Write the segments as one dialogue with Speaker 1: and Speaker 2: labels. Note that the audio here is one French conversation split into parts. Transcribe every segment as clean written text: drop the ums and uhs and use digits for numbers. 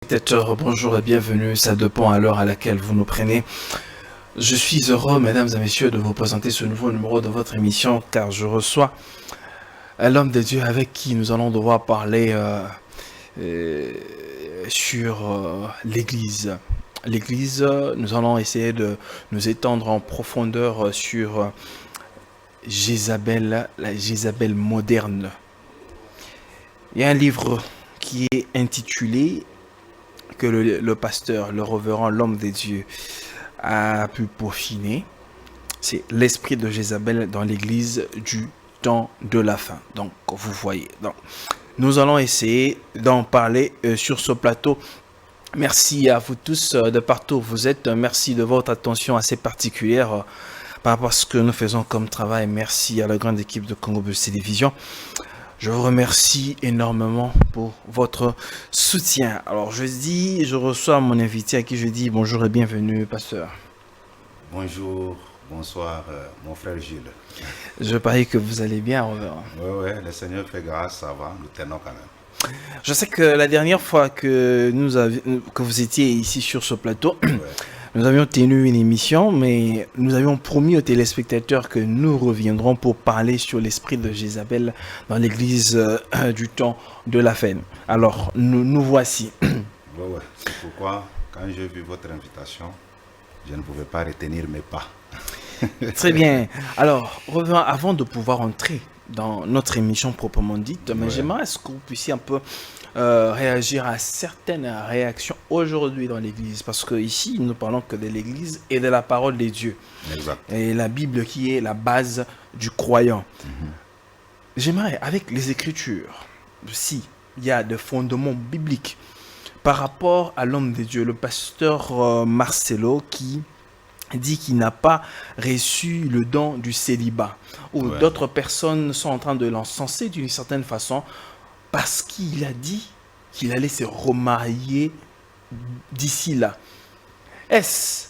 Speaker 1: Spectateurs, bonjour et bienvenue, ça dépend à l'heure à laquelle vous nous prenez. Je suis heureux, mesdames et messieurs, de vous présenter ce nouveau numéro de votre émission, car je reçois l'homme de Dieu avec qui nous allons devoir parler sur l'Église. L'Église, nous allons essayer de nous étendre en profondeur sur Jézabel, la Jézabel moderne. Il y a un livre qui est intitulé, que le pasteur, le révérend, l'homme des dieux a pu peaufiner. C'est l'esprit de Jézabel dans l'église du temps de la fin. Donc, vous voyez. Donc, nous allons essayer d'en parler sur ce plateau. Merci à vous tous de partout où vous êtes. Merci de votre attention assez particulière par rapport à ce que nous faisons comme travail. Merci à la grande équipe de Congo Buzz Télévision. Je vous remercie énormément pour votre soutien. Alors, je reçois mon invité à qui je dis bonjour et bienvenue, pasteur.
Speaker 2: Bonjour, bonsoir, mon frère Gilles.
Speaker 1: Je parie que vous allez bien, Robert.
Speaker 2: Oui, le Seigneur fait grâce, ça va, nous tenons quand même.
Speaker 1: Je sais que la dernière fois que vous étiez ici sur ce plateau,
Speaker 2: Ouais.
Speaker 1: nous avions tenu une émission, mais nous avions promis aux téléspectateurs que nous reviendrons pour parler sur l'esprit de Jézabel dans l'église du temps de la fin. Alors, nous voici.
Speaker 2: Ouais. C'est pourquoi, quand j'ai vu votre invitation, je ne pouvais pas retenir mes pas.
Speaker 1: Très bien. Alors, revenons avant de pouvoir entrer dans notre émission proprement dite, mais
Speaker 2: Ouais.
Speaker 1: j'aimerais est-ce que vous puissiez un peu réagir à certaines réactions aujourd'hui dans l'église, parce que ici nous parlons que de l'église et de la parole des dieux,
Speaker 2: Exact.
Speaker 1: et la Bible qui est la base du croyant. J'aimerais, avec les Écritures, si il y a des fondements bibliques par rapport à l'homme de Dieu, le pasteur Marcelo, qui dit qu'il n'a pas reçu le don du célibat, ou
Speaker 2: Ouais.
Speaker 1: d'autres personnes sont en train de l'encenser d'une certaine façon parce qu'il a dit qu'il allait se remarier d'ici là. Est-ce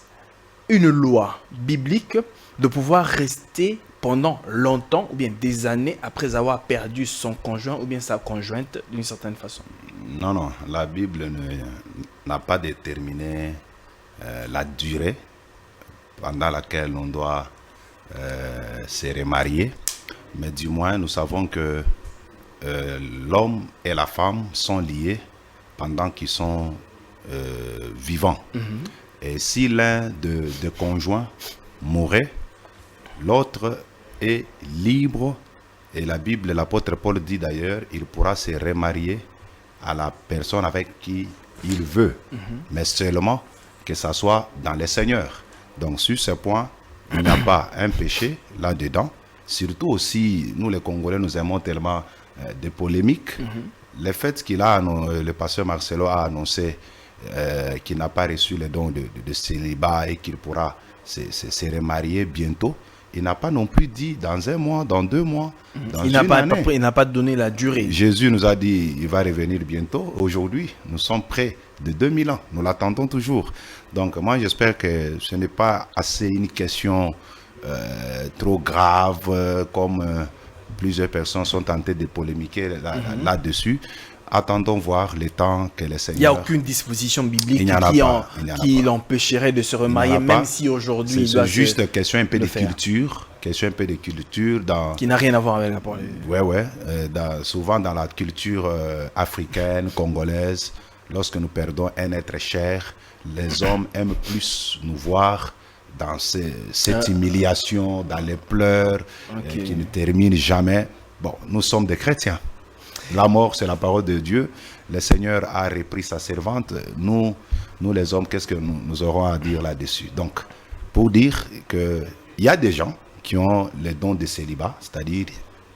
Speaker 1: une loi biblique de pouvoir rester pendant longtemps ou bien des années après avoir perdu son conjoint ou bien sa conjointe d'une certaine façon?
Speaker 2: Non, la Bible n'a pas déterminé la durée pendant laquelle on doit se remarier, mais du moins nous savons que l'homme et la femme sont liés pendant qu'ils sont vivants. Et si l'un des conjoints mourait, l'autre est libre. Et la Bible, l'apôtre Paul dit d'ailleurs, il pourra se remarier à la personne avec qui il veut, mais seulement que ça soit dans le Seigneur. Donc sur ce point, il n'y a pas un péché là-dedans. Surtout aussi, nous les Congolais, nous aimons tellement des polémiques. Le fait le pasteur Marcelo a annoncé qu'il n'a pas reçu le don de célibat et qu'il pourra se remarier bientôt, il n'a pas non plus dit dans un mois, dans 2 mois, dans
Speaker 1: Il n'a pas donné la durée.
Speaker 2: Jésus nous a dit il va revenir bientôt. Aujourd'hui, nous sommes près de 2000 ans. Nous l'attendons toujours. Donc moi, j'espère que ce n'est pas assez une question trop grave comme plusieurs personnes sont tentées de polémiquer là-dessus. Attendons voir le temps que le Seigneur...
Speaker 1: Il n'y a aucune disposition biblique
Speaker 2: Il n'y en a pas.
Speaker 1: qui l'empêcherait de se remarier, même si aujourd'hui il doit
Speaker 2: C'est juste
Speaker 1: se-
Speaker 2: question un peu
Speaker 1: le
Speaker 2: de
Speaker 1: faire.
Speaker 2: culture. Question un peu de culture dans...
Speaker 1: qui n'a rien à voir avec la parole.
Speaker 2: Souvent dans la culture africaine, congolaise, lorsque nous perdons un être cher, les hommes aiment plus nous voir dans cette humiliation, dans les pleurs qui ne terminent jamais. Bon, nous sommes des chrétiens. La mort, c'est la parole de Dieu. Le Seigneur a repris sa servante. Nous les hommes, qu'est-ce que nous aurons à dire là-dessus? Donc, pour dire qu'il y a des gens qui ont les dons de célibat, c'est-à-dire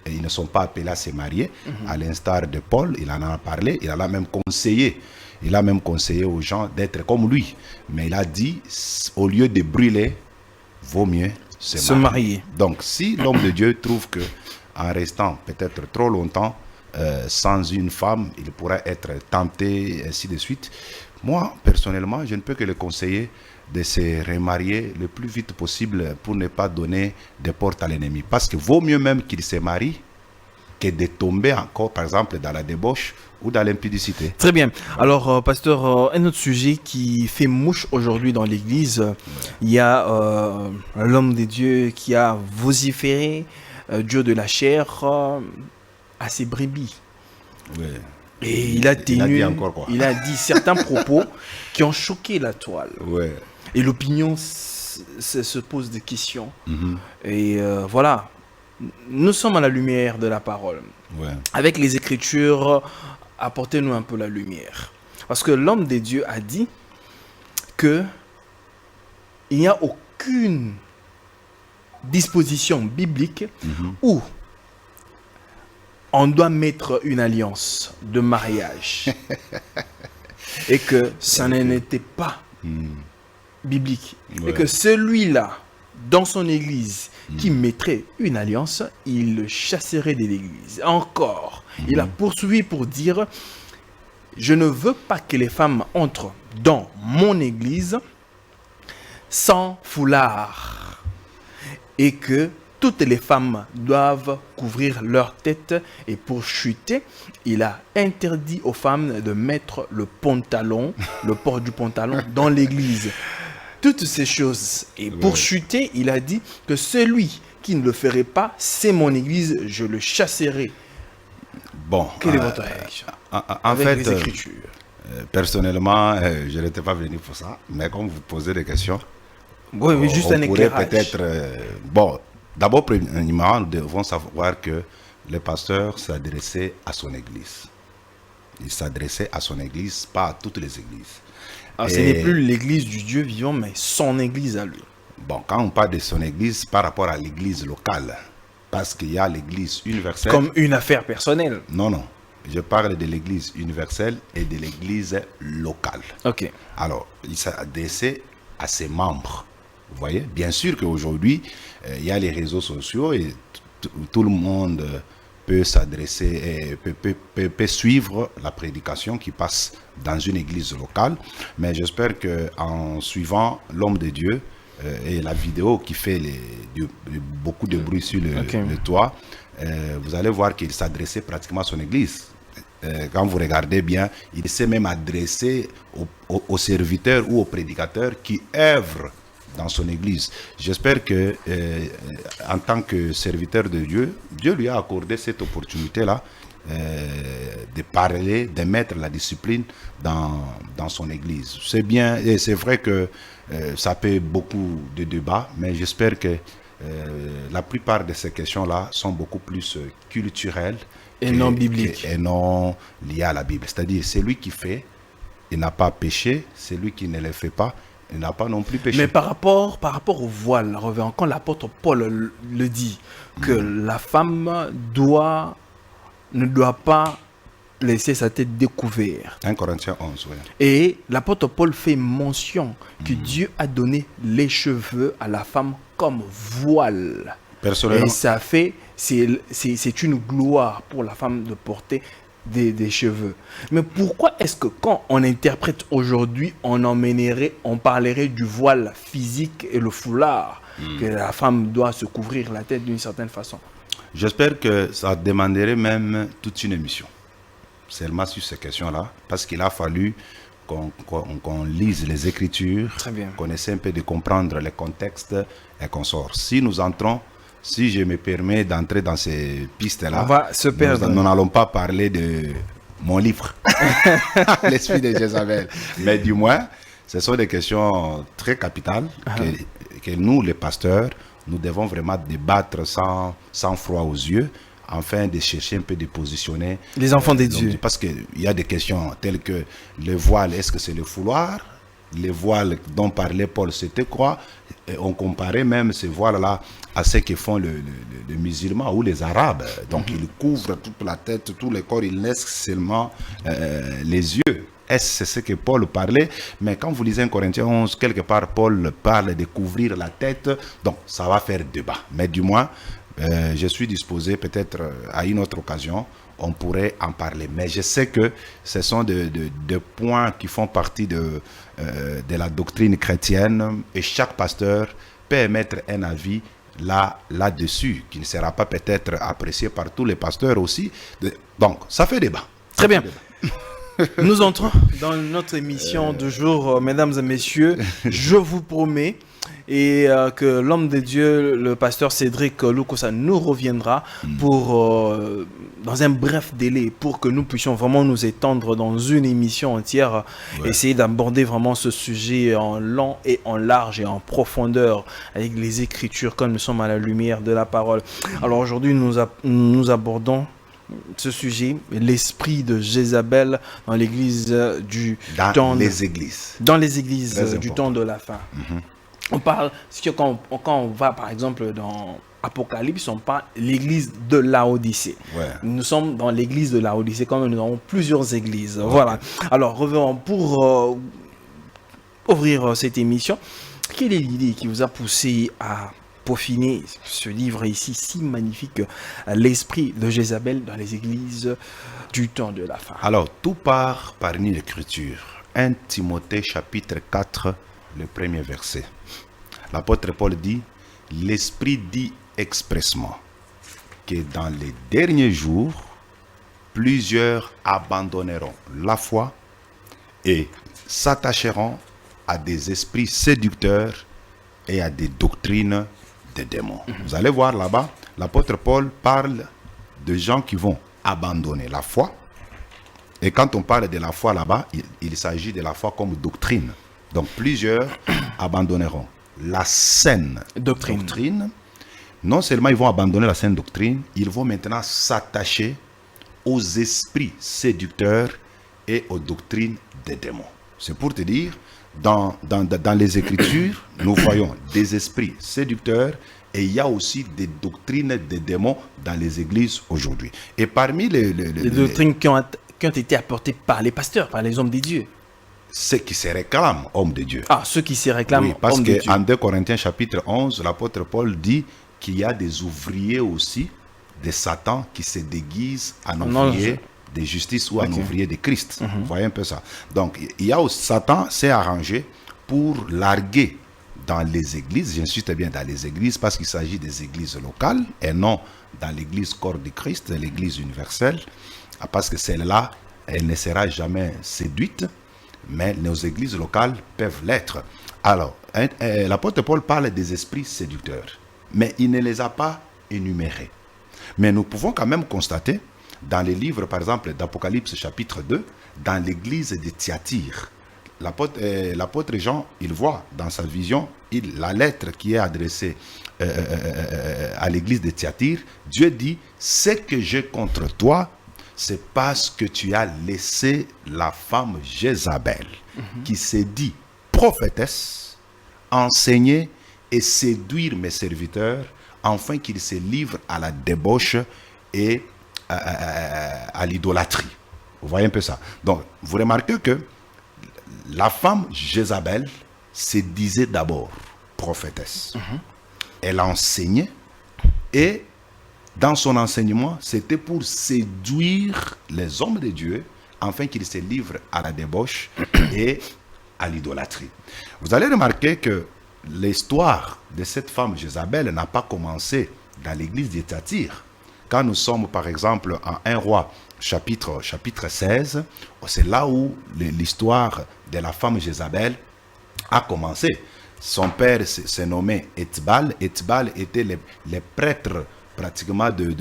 Speaker 2: ils ne sont pas appelés à se marier, à l'instar de Paul, il en a parlé, il en a même conseillé. Il a même conseillé aux gens d'être comme lui. Mais il a dit, au lieu de brûler, vaut mieux se marier. Donc, si l'homme de Dieu trouve que en restant peut-être trop longtemps sans une femme, il pourrait être tenté, ainsi de suite. Moi, personnellement, je ne peux que le conseiller de se remarier le plus vite possible pour ne pas donner de porte à l'ennemi. Parce que vaut mieux même qu'il se marie que de tomber encore, par exemple, dans la débauche ou dans l'impudicité.
Speaker 1: Très bien. Alors, pasteur, un autre sujet qui fait mouche aujourd'hui dans l'Église, il y a l'homme de Dieu qui a vociféré, Dieu de la chair, à ses brebis.
Speaker 2: Ouais.
Speaker 1: Et il a
Speaker 2: dit encore quoi?
Speaker 1: il a dit certains propos qui ont choqué la toile.
Speaker 2: Ouais.
Speaker 1: Et l'opinion se pose des questions.
Speaker 2: Mhm.
Speaker 1: Et voilà, nous sommes à la lumière de la parole.
Speaker 2: Ouais.
Speaker 1: Avec les Écritures, apportez-nous un peu la lumière. Parce que l'homme de Dieu a dit que il n'y a aucune disposition biblique où on doit mettre une alliance de mariage et que ça n'était pas biblique.
Speaker 2: Ouais.
Speaker 1: Et que celui-là, dans son église, qui mettrait une alliance, il le chasserait de l'église. Encore, il a poursuivi pour dire, je ne veux pas que les femmes entrent dans mon église sans foulard. Et que toutes les femmes doivent couvrir leur tête. Et pour chuter, il a interdit aux femmes de mettre le pantalon, le port du pantalon dans l'église. Toutes ces choses. Et pour chuter, il a dit que celui qui ne le ferait pas, c'est mon église, je le chasserai.
Speaker 2: Bon.
Speaker 1: Quelle est votre réaction
Speaker 2: En fait,
Speaker 1: les Écritures?
Speaker 2: Personnellement, je n'étais pas venu pour ça. Mais comme vous posez des questions,
Speaker 1: Oui, mais juste un
Speaker 2: on pourrait
Speaker 1: éclairage.
Speaker 2: peut-être... bon, d'abord, premièrement, nous devons savoir que le pasteur s'adressait à son église. Il s'adressait à son église, pas à toutes les églises.
Speaker 1: Alors, ce n'est plus l'église du Dieu vivant, mais son église à lui.
Speaker 2: Bon, quand on parle de son église, par rapport à l'église locale, parce qu'il y a l'église universelle...
Speaker 1: Comme une affaire personnelle.
Speaker 2: Non, non. Je parle de l'église universelle et de l'église locale.
Speaker 1: Ok.
Speaker 2: Alors, il s'adressait à ses membres. Vous voyez, bien sûr qu'aujourd'hui, il y a les réseaux sociaux et tout le monde peut s'adresser, peut suivre la prédication qui passe dans une église locale. Mais j'espère qu'en suivant l'homme de Dieu et la vidéo qui fait beaucoup de bruit sur le toit, vous allez voir qu'il s'adressait pratiquement à son église. Quand vous regardez bien, il s'est même adressé aux serviteurs ou aux prédicateurs qui œuvrent dans son église. J'espère que en tant que serviteur de Dieu, Dieu lui a accordé cette opportunité-là de parler, de mettre la discipline dans son église. C'est bien, et c'est vrai que ça peut beaucoup de débats, mais j'espère que la plupart de ces questions-là sont beaucoup plus culturelles
Speaker 1: et non bibliques.
Speaker 2: Et non liées à la Bible. C'est-à-dire, celui qui fait, il n'a pas péché, celui qui ne le fait pas, il n'a pas non plus péché.
Speaker 1: Mais par rapport au voile, quand l'apôtre Paul le dit, que la femme ne doit pas laisser sa tête découverte.
Speaker 2: 1 Corinthiens 11, oui.
Speaker 1: Et l'apôtre Paul fait mention que Dieu a donné les cheveux à la femme comme voile.
Speaker 2: Personnellement,
Speaker 1: et ça fait, c'est une gloire pour la femme de porter des cheveux. Mais pourquoi est-ce que quand on interprète aujourd'hui, on parlerait du voile physique et le foulard, que la femme doit se couvrir la tête d'une certaine façon?
Speaker 2: J'espère que ça demanderait même toute une émission, seulement sur ces questions-là, parce qu'il a fallu qu'on lise les Écritures, qu'on essaie un peu de comprendre les contextes et qu'on sort. Si nous entrons, si je me permets d'entrer dans ces pistes-là,
Speaker 1: on va se perdre.
Speaker 2: Nous n'allons pas parler de mon livre, L'esprit de Jézabel. Mais du moins, ce sont des questions très capitales que nous, les pasteurs, nous devons vraiment débattre sans froid aux yeux, afin de chercher un peu de positionner
Speaker 1: les enfants des dieux.
Speaker 2: Parce qu'il y a des questions telles que le voile, est-ce que c'est le fouloir? Les voiles dont parlait Paul, c'était quoi? Et on comparait même ces voiles-là à ce que font les musulmans ou les arabes. Donc ils couvrent toute la tête, tout le corps, ils laissent seulement les yeux. C'est ce que Paul parlait? Mais quand vous lisez 1 Corinthiens 11, quelque part, Paul parle de couvrir la tête. Donc ça va faire débat. Mais du moins, je suis disposé peut-être à une autre occasion, on pourrait en parler. Mais je sais que ce sont des points qui font partie de la doctrine chrétienne et chaque pasteur peut émettre un avis là-dessus, qui ne sera pas peut-être apprécié par tous les pasteurs aussi. Donc, ça fait débat.
Speaker 1: Très bien. Nous entrons dans notre émission du jour, mesdames et messieurs. Je vous promets que l'homme de Dieu, le pasteur Cédric Lukosa, nous reviendra pour, dans un bref délai, pour que nous puissions vraiment nous étendre dans une émission entière, essayer d'aborder vraiment ce sujet en long et en large et en profondeur avec les Écritures, comme nous sommes à la lumière de la parole. Alors aujourd'hui, nous abordons ce sujet, l'esprit de Jézabel dans l'église du temps. Dans les églises du temps de la fin. On parle, quand on va par exemple dans Apocalypse, on parle de l'église de Laodicée. Nous sommes dans l'église de Laodicée, comme nous avons plusieurs églises. Voilà. Alors, revenons pour ouvrir cette émission. Quelle est l'idée qui vous a poussé à peaufiner ce livre ici si magnifique, l'esprit de Jézabel dans les églises du temps de la fin?
Speaker 2: Alors, tout part par une écriture. 1 Timothée chapitre 4, le premier verset. L'apôtre Paul dit, l'esprit dit expressement que dans les derniers jours, plusieurs abandonneront la foi et s'attacheront à des esprits séducteurs et à des doctrines des démons. Vous allez voir là-bas, l'apôtre Paul parle de gens qui vont abandonner la foi. Et quand on parle de la foi là-bas, il s'agit de la foi comme doctrine. Donc plusieurs abandonneront la saine doctrine. Non seulement ils vont abandonner la saine doctrine, ils vont maintenant s'attacher aux esprits séducteurs et aux doctrines des démons. C'est pour te dire, dans les Écritures, nous voyons des esprits séducteurs et il y a aussi des doctrines des démons dans les églises aujourd'hui. Et parmi les
Speaker 1: doctrines qui ont été apportées par les pasteurs, par les hommes de Dieu.
Speaker 2: Ceux qui se réclament hommes de Dieu.
Speaker 1: Ah, ceux qui se réclament hommes de Dieu.
Speaker 2: Parce qu'en 2 Corinthiens chapitre 11, l'apôtre Paul dit qu'il y a des ouvriers aussi de Satan qui se déguisent en ouvriers de justice ou en ouvrier de Christ. Vous voyez un peu ça. Donc, il y a aussi, Satan s'est arrangé pour larguer dans les églises, j'insiste bien dans les églises parce qu'il s'agit des églises locales et non dans l'église corps de Christ, l'église universelle, parce que celle-là, elle ne sera jamais séduite, mais nos églises locales peuvent l'être. Alors, l'apôtre Paul parle des esprits séducteurs, mais il ne les a pas énumérés. Mais nous pouvons quand même constater dans les livres, par exemple, d'Apocalypse chapitre 2, dans l'église de Thyatire, l'apôtre Jean, il voit dans sa vision, la lettre qui est adressée à l'église de Thyatire, Dieu dit, ce que j'ai contre toi, c'est parce que tu as laissé la femme Jézabel, qui s'est dit prophétesse, enseigner et séduire mes serviteurs, afin qu'ils se livrent à la débauche et à l'idolâtrie. Vous voyez un peu ça. Donc, vous remarquez que la femme Jézabel se disait d'abord prophétesse. Elle enseignait et dans son enseignement, c'était pour séduire les hommes de Dieu afin qu'ils se livrent à la débauche et à l'idolâtrie. Vous allez remarquer que l'histoire de cette femme Jézabel n'a pas commencé dans l'église de Thyatire. Quand nous sommes par exemple en 1 Roi chapitre 16, c'est là où l'histoire de la femme Jézabel a commencé. Son père s'est nommé Etbal. Etbal était les prêtres pratiquement du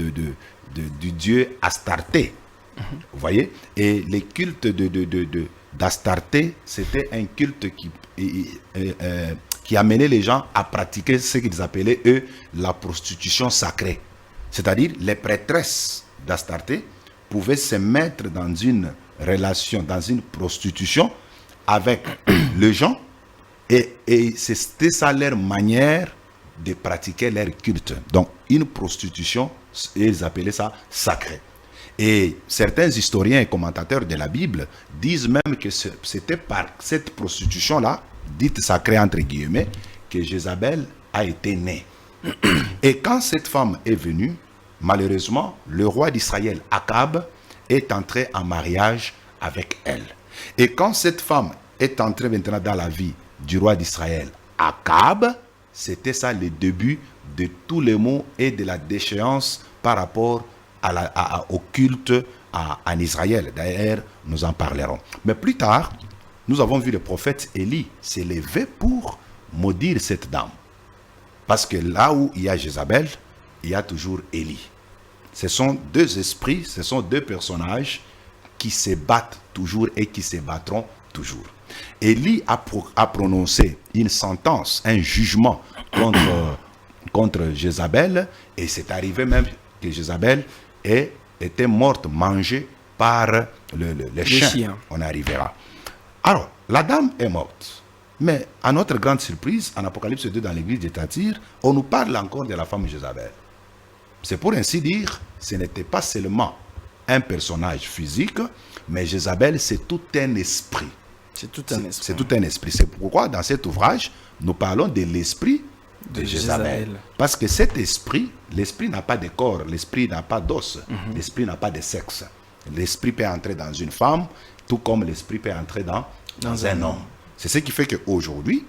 Speaker 2: dieu Astarté. Vous voyez? Et les cultes d'Astarté, c'était un culte qui amenait les gens à pratiquer ce qu'ils appelaient, eux, la prostitution sacrée. C'est-à-dire, les prêtresses d'Astarté pouvaient se mettre dans une relation, dans une prostitution avec les gens, et c'était ça leur manière de pratiquer leur culte. Donc, une prostitution, ils appelaient ça sacrée. Et certains historiens et commentateurs de la Bible disent même que c'était par cette prostitution-là, dite sacrée entre guillemets, que Jézabel a été née. Et quand cette femme est venue, malheureusement, le roi d'Israël, Akab, est entré en mariage avec elle. Et quand cette femme est entrée maintenant dans la vie du roi d'Israël, Akab, c'était ça le début de tous les maux et de la déchéance par rapport au culte en Israël. D'ailleurs, nous en parlerons. Mais plus tard, nous avons vu le prophète Élie s'élever pour maudire cette dame. Parce que là où il y a Jézabel, il y a toujours Élie. Ce sont deux esprits, ce sont deux personnages qui se battent toujours et qui se battront toujours. Élie a prononcé une sentence, un jugement contre Jézabel, et c'est arrivé même que Jézabel était morte, mangée par le chien. On arrivera. Alors, la dame est morte. Mais à notre grande surprise, en Apocalypse 2, dans l'église de Thyatire, on nous parle encore de la femme Jézabel. C'est pour ainsi dire, ce n'était pas seulement un personnage physique, mais Jézabel, c'est tout un esprit.
Speaker 1: C'est tout un esprit.
Speaker 2: C'est tout un esprit. C'est pourquoi, dans cet ouvrage, nous parlons de l'esprit de Jézabel. Parce que cet esprit, l'esprit n'a pas de corps, l'esprit n'a pas d'os, l'esprit n'a pas de sexe. L'esprit peut entrer dans une femme, tout comme l'esprit peut entrer dans un homme. C'est ce qui fait qu'aujourd'hui,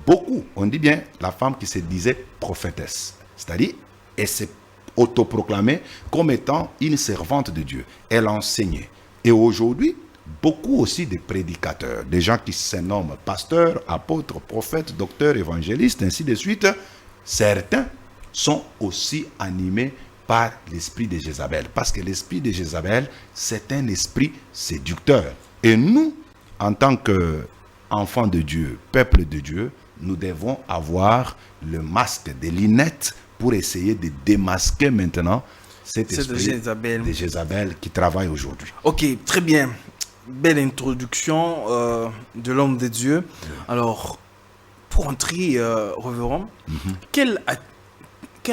Speaker 2: beaucoup, on dit bien la femme qui se disait prophétesse. C'est-à-dire, elle s'est autoproclamée comme étant une servante de Dieu. Elle enseignait. Et aujourd'hui, beaucoup aussi de prédicateurs, des gens qui se nomment pasteurs, apôtres, prophètes, docteurs, évangélistes, ainsi de suite, certains sont aussi animés par l'esprit de Jézabel. Parce que l'esprit de Jézabel, c'est un esprit séducteur. Et nous, en tant qu'enfants de Dieu, peuple de Dieu, nous devons avoir le masque des lunettes pour essayer de démasquer maintenant cet esprit de Jézabel qui travaille aujourd'hui.
Speaker 1: Ok, très bien. Belle introduction de l'homme de Dieu. Alors, pour entrer, révérend, quel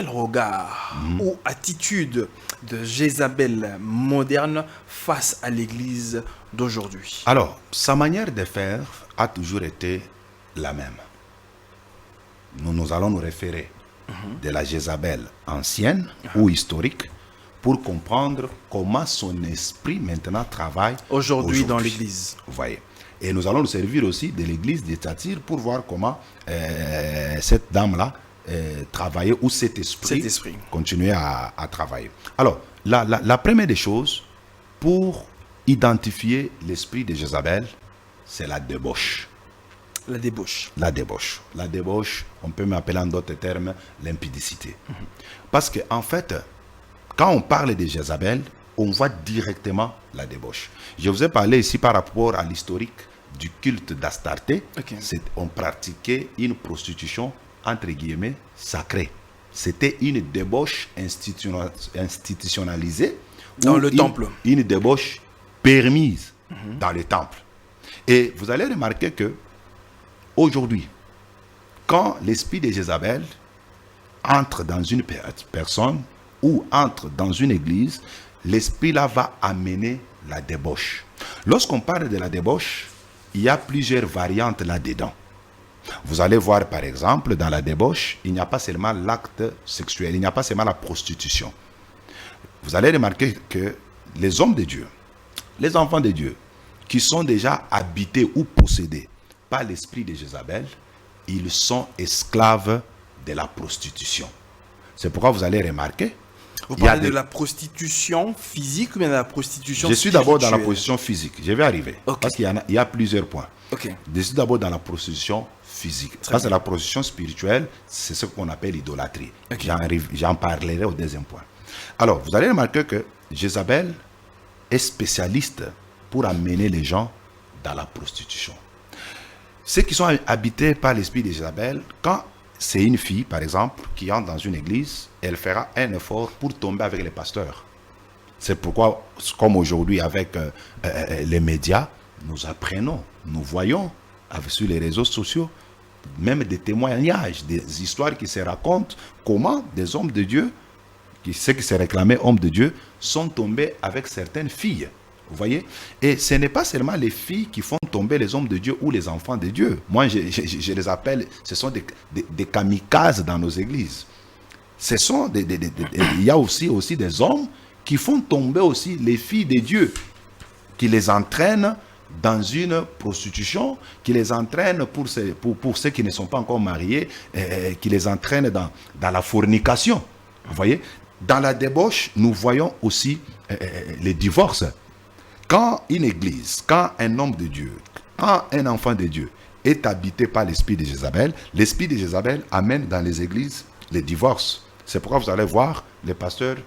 Speaker 1: regard ou attitude de Jézabel moderne face à l'Église d'aujourd'hui?
Speaker 2: Alors, sa manière de faire a toujours été la même. Nous allons nous référer de la Jézabel ancienne ou historique pour comprendre comment son esprit maintenant travaille
Speaker 1: aujourd'hui dans l'Église.
Speaker 2: Vous voyez. Et nous allons nous servir aussi de l'Église de Thyatire pour voir comment cette dame-là travaillait ou cet esprit continuait à travailler. Alors, la première des choses pour identifier l'esprit de Jézabel, c'est la débauche.
Speaker 1: La débauche.
Speaker 2: La débauche. La débauche, on peut m'appeler en d'autres termes l'impudicité. Parce qu'en fait, quand on parle de Jézabel, on voit directement la débauche. Je vous ai parlé ici par rapport à l'historique du culte d'Astarté. On pratiquait une prostitution, entre guillemets, sacrée. C'était une débauche institutionnalisée.
Speaker 1: Dans le temple.
Speaker 2: Une débauche permise dans le temple. Et vous allez remarquer que aujourd'hui, quand l'esprit de Jézabel entre dans une personne ou entre dans une église, l'esprit là va amener la débauche. Lorsqu'on parle de la débauche, il y a plusieurs variantes là-dedans. Vous allez voir par exemple, dans la débauche, il n'y a pas seulement l'acte sexuel, il n'y a pas seulement la prostitution. Vous allez remarquer que les hommes de Dieu, les enfants de Dieu, qui sont déjà habités ou possédés par l'esprit de Jézabel, ils sont esclaves de la prostitution. C'est pourquoi vous allez remarquer.
Speaker 1: Vous parlez de la prostitution physique ou bien de la prostitution
Speaker 2: spirituelle? Je suis d'abord dans la prostitution physique. Je vais arriver. Parce qu'il y a plusieurs points. Je suis d'abord dans la prostitution physique. Ça, c'est la prostitution spirituelle. C'est ce qu'on appelle l'idolâtrie. J'en parlerai au deuxième point. Alors, vous allez remarquer que Jézabel est spécialiste pour amener les gens dans la prostitution. Ceux qui sont habités par l'esprit de Jézabel, quand c'est une fille, par exemple, qui entre dans une église, elle fera un effort pour tomber avec les pasteurs. C'est pourquoi, comme aujourd'hui avec les médias, nous apprenons, nous voyons sur les réseaux sociaux, même des témoignages, des histoires qui se racontent, comment des hommes de Dieu, ceux qui se réclamaient hommes de Dieu, sont tombés avec certaines filles. Vous voyez? Et ce n'est pas seulement les filles qui font tomber les hommes de Dieu ou les enfants de Dieu. Moi, je les appelle, ce sont des kamikazes dans nos églises. Il y a aussi des hommes qui font tomber aussi les filles de Dieu, qui les entraînent dans une prostitution, qui les entraînent pour ceux qui ne sont pas encore mariés, qui les entraînent dans la fornication. Vous voyez? Dans la débauche, nous voyons aussi les divorces. quand une église, quand un homme de Dieu, quand un enfant de Dieu est habité par l'esprit de Jézabel, l'esprit de Jézabel amène dans les églises les divorces. C'est pourquoi vous allez voir, les pasteurs,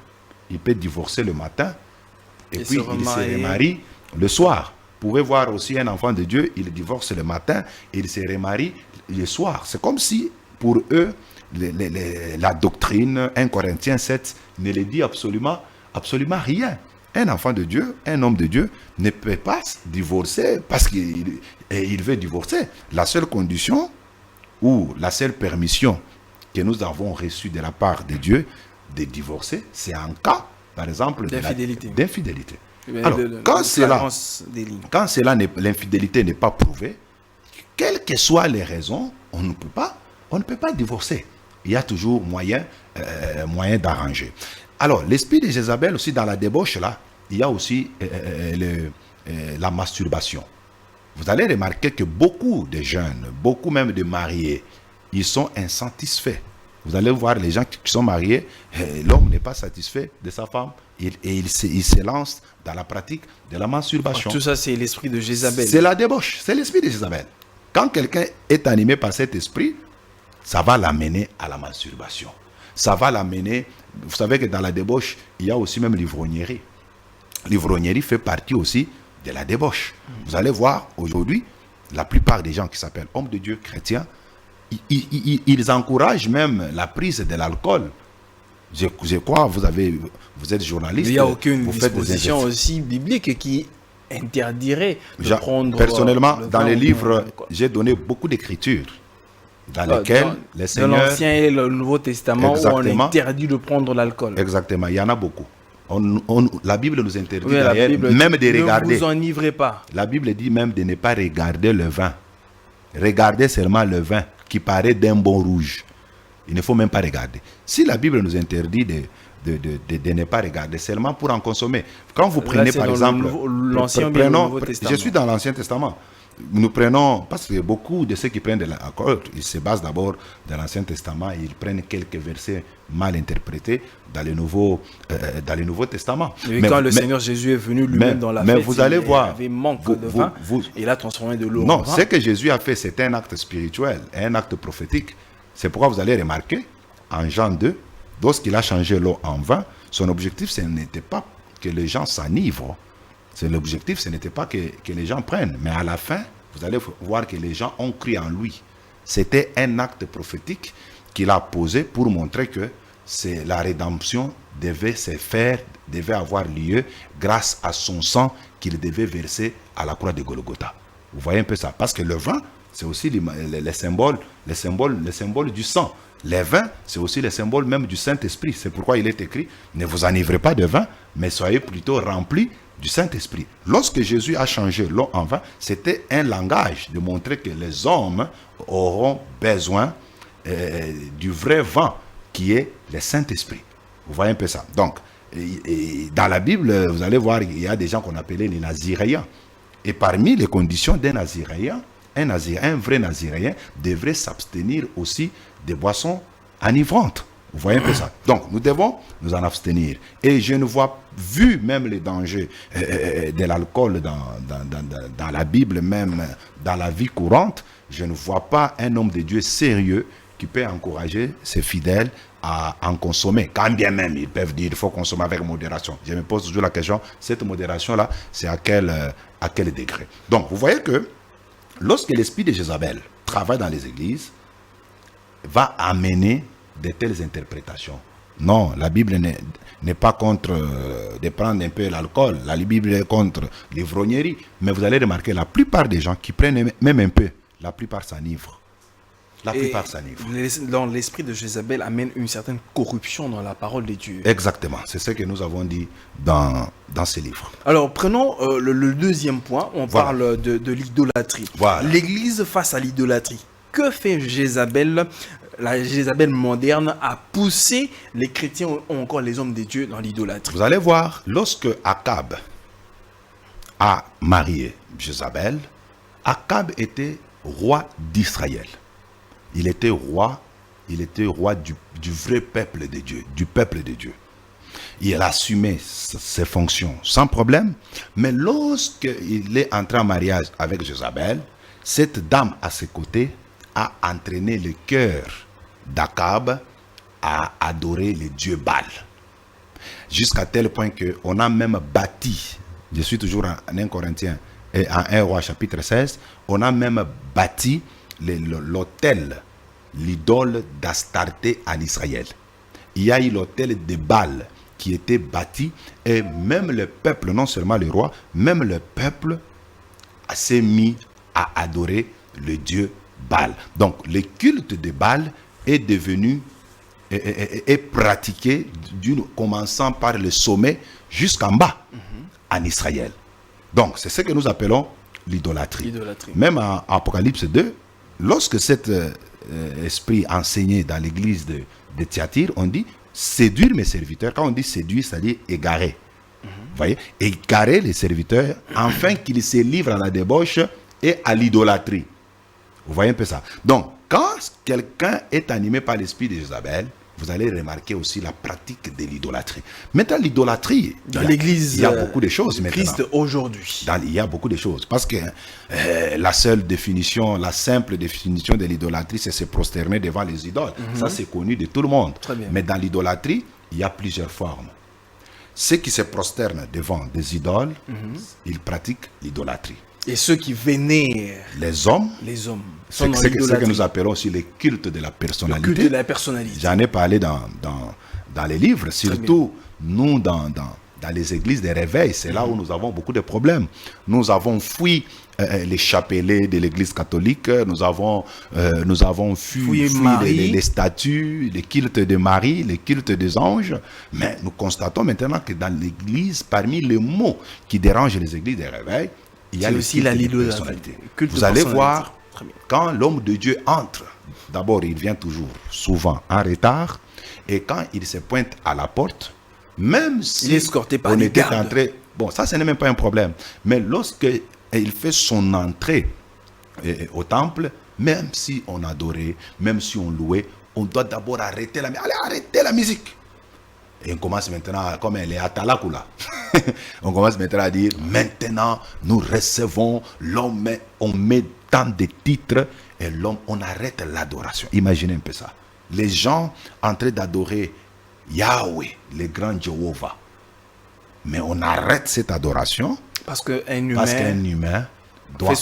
Speaker 2: il peut divorcer le matin et puis il se remarie le soir. Vous pouvez voir aussi un enfant de Dieu, il divorce le matin et il se remarie le soir. C'est comme si, pour eux, la doctrine 1 Corinthiens 7 ne les dit absolument rien. Un enfant de Dieu, un homme de Dieu ne peut pas divorcer parce qu'il veut divorcer. La seule condition ou la seule permission que nous avons reçue de la part de Dieu de divorcer, c'est en cas, par exemple, d'infidélité. Alors, quand l'infidélité n'est pas prouvée, quelles que soient les raisons, on ne peut pas divorcer. Il y a toujours moyen d'arranger. Alors, l'esprit de Jézabel aussi, dans la débauche, là, il y a aussi la masturbation. Vous allez remarquer que beaucoup de jeunes, beaucoup même de mariés, ils sont insatisfaits. Vous allez voir les gens qui sont mariés, l'homme n'est pas satisfait de sa femme et il se lance dans la pratique de la masturbation.
Speaker 1: Tout ça, c'est l'esprit de Jézabel.
Speaker 2: C'est la débauche, c'est l'esprit de Jézabel. Quand quelqu'un est animé par cet esprit, ça va l'amener à la masturbation. Ça va l'amener, vous savez que dans la débauche, il y a aussi même l'ivrognerie. L'ivrognerie fait partie aussi de la débauche. Vous allez voir, aujourd'hui, la plupart des gens qui s'appellent hommes de Dieu chrétiens, ils encouragent même la prise de l'alcool. Je crois, vous êtes journaliste.
Speaker 1: Il n'y a aucune disposition aussi biblique qui interdirait de prendre...
Speaker 2: Personnellement, dans les livres, j'ai donné beaucoup d'écritures dans lesquelles les seigneurs...
Speaker 1: Dans l'Ancien et le Nouveau Testament, où on interdit de prendre l'alcool.
Speaker 2: Exactement, il y en a beaucoup. La Bible nous interdit d'ailleurs même de regarder.
Speaker 1: Ne vous enivrez pas.
Speaker 2: La Bible dit même de ne pas regarder le vin. Regardez seulement le vin qui paraît d'un bon rouge. Il ne faut même pas regarder. Si la Bible nous interdit de ne pas regarder, seulement pour en consommer. Quand vous prenez par exemple... Je suis dans l'Ancien Testament. Nous prenons, parce que beaucoup de ceux qui prennent de l'alcool, ils se basent d'abord dans l'Ancien Testament, ils prennent quelques versets mal interprétés dans le Nouveau Testament.
Speaker 1: Mais quand le Seigneur Jésus est venu lui-même dans la fête,
Speaker 2: vous allez voir,
Speaker 1: il avait manque de vin, et il a transformé de l'eau en vin.
Speaker 2: Non, ce que Jésus a fait, c'est un acte spirituel, un acte prophétique. C'est pourquoi vous allez remarquer, en Jean 2, lorsqu'il a changé l'eau en vin, son objectif, ce n'était pas que les gens s'enivrent. L'objectif, ce n'était pas que les gens prennent. Mais à la fin, vous allez voir que les gens ont cru en lui. C'était un acte prophétique qu'il a posé pour montrer que la rédemption devait se faire, devait avoir lieu grâce à son sang qu'il devait verser à la croix de Golgotha. Vous voyez un peu ça. Parce que le vin, c'est aussi le symbole du sang. Les vins, c'est aussi le symbole même du Saint-Esprit. C'est pourquoi il est écrit, ne vous enivrez pas de vin, mais soyez plutôt remplis du Saint-Esprit. Lorsque Jésus a changé l'eau en vin, c'était un langage de montrer que les hommes auront besoin du vrai vin qui est le Saint-Esprit. Vous voyez un peu ça. Donc, dans la Bible, vous allez voir, il y a des gens qu'on appelait les Naziréens. Et parmi les conditions d'un Naziréen, un vrai Naziréen devrait s'abstenir aussi des boissons enivrantes. Vous voyez un peu ça. Donc, nous devons nous en abstenir. Et je ne vois, vu même les dangers de l'alcool dans la Bible, même dans la vie courante, je ne vois pas un homme de Dieu sérieux qui peut encourager ses fidèles à en consommer. Quand bien même, ils peuvent dire qu'il faut consommer avec modération. Je me pose toujours la question, cette modération-là, c'est à quel degré? Donc, vous voyez que lorsque l'esprit de Jézabel travaille dans les églises, va amener de telles interprétations. Non, la Bible n'est pas contre de prendre un peu l'alcool. La Bible est contre l'ivrognerie. Mais vous allez remarquer, la plupart des gens qui prennent même un peu, la plupart s'enivrent.
Speaker 1: Dans l'esprit de Jézabel amène une certaine corruption dans la parole de Dieu.
Speaker 2: Exactement, c'est ce que nous avons dit dans ces livres.
Speaker 1: Alors prenons le deuxième point, on parle de l'idolâtrie.
Speaker 2: Voilà.
Speaker 1: L'Église face à l'idolâtrie. Que fait Jézabel? La Jézabel moderne a poussé les chrétiens ou encore les hommes de Dieu dans l'idolâtrie.
Speaker 2: Vous allez voir, lorsque Akab a marié Jézabel, Akab était roi d'Israël. Il était roi du vrai peuple de Dieu, du peuple de Dieu. il assumait ses fonctions sans problème. Mais lorsqu'il est entré en mariage avec Jézabel, cette dame à ses côtés a entraîné le cœur d'Akab à adorer le dieu Baal. Jusqu'à tel point qu'on a même bâti, je suis toujours en 1 Corinthiens et en 1 Roi chapitre 16, on a même bâti l'autel, l'idole d'Astarté en Israël. Il y a eu l'autel de Baal qui était bâti et même le peuple, non seulement le roi, même le peuple s'est mis à adorer le dieu Baal. Donc le culte de Baal est devenu est pratiqué commençant par le sommet jusqu'en bas en Israël. Donc c'est ce que nous appelons l'idolâtrie. Même en Apocalypse 2, lorsque cet esprit enseigné dans l'église de Thyatire, on dit séduire mes serviteurs. Quand on dit séduire, c'est-à-dire égarer. Vous voyez, égarer les serviteurs afin qu'ils se livrent à la débauche et à l'idolâtrie. Vous voyez un peu ça. Donc, quand quelqu'un est animé par l'esprit de Jézabel, vous allez remarquer aussi la pratique de l'idolâtrie. Maintenant, l'idolâtrie,
Speaker 1: dans l'église,
Speaker 2: il y a beaucoup de choses maintenant.
Speaker 1: Christ aujourd'hui.
Speaker 2: Il y a beaucoup de choses. Parce que la simple définition de l'idolâtrie, c'est se prosterner devant les idoles. Ça, c'est connu de tout le monde. Mais dans l'idolâtrie, il y a plusieurs formes. Ceux qui se prosternent devant des idoles, ils pratiquent l'idolâtrie.
Speaker 1: Et ceux qui vénèrent
Speaker 2: les hommes
Speaker 1: sont dans
Speaker 2: c'est ce que nous appelons aussi le culte de la personnalité.
Speaker 1: Le culte de la personnalité.
Speaker 2: J'en ai parlé dans les livres, surtout nous dans les églises des réveils, c'est là où nous avons beaucoup de problèmes. Nous avons fui les chapelets de l'église catholique, nous avons fui les statues, les cultes de Marie, les cultes des anges, mais nous constatons maintenant que dans l'église, parmi les mots qui dérangent les églises des réveils, il y a aussi la personnalité. Vous allez voir, quand l'homme de Dieu entre, d'abord il vient toujours souvent en retard, et quand il se pointe à la porte, même si
Speaker 1: il est escorté par les
Speaker 2: était
Speaker 1: gardes.
Speaker 2: entré, bon, ça ce n'est même pas un problème, mais lorsque il fait son entrée au temple, même si on adorait, même si on louait, on doit d'abord arrêter la musique. Et on commence maintenant, comme elle est à Talakula, on commence maintenant à dire, maintenant nous recevons l'homme, on met tant de titres, et l'homme, on arrête l'adoration. Imaginez un peu ça. Les gens en train d'adorer Yahweh, le grand Jéhovah. Mais on arrête cette adoration parce qu'un humain doit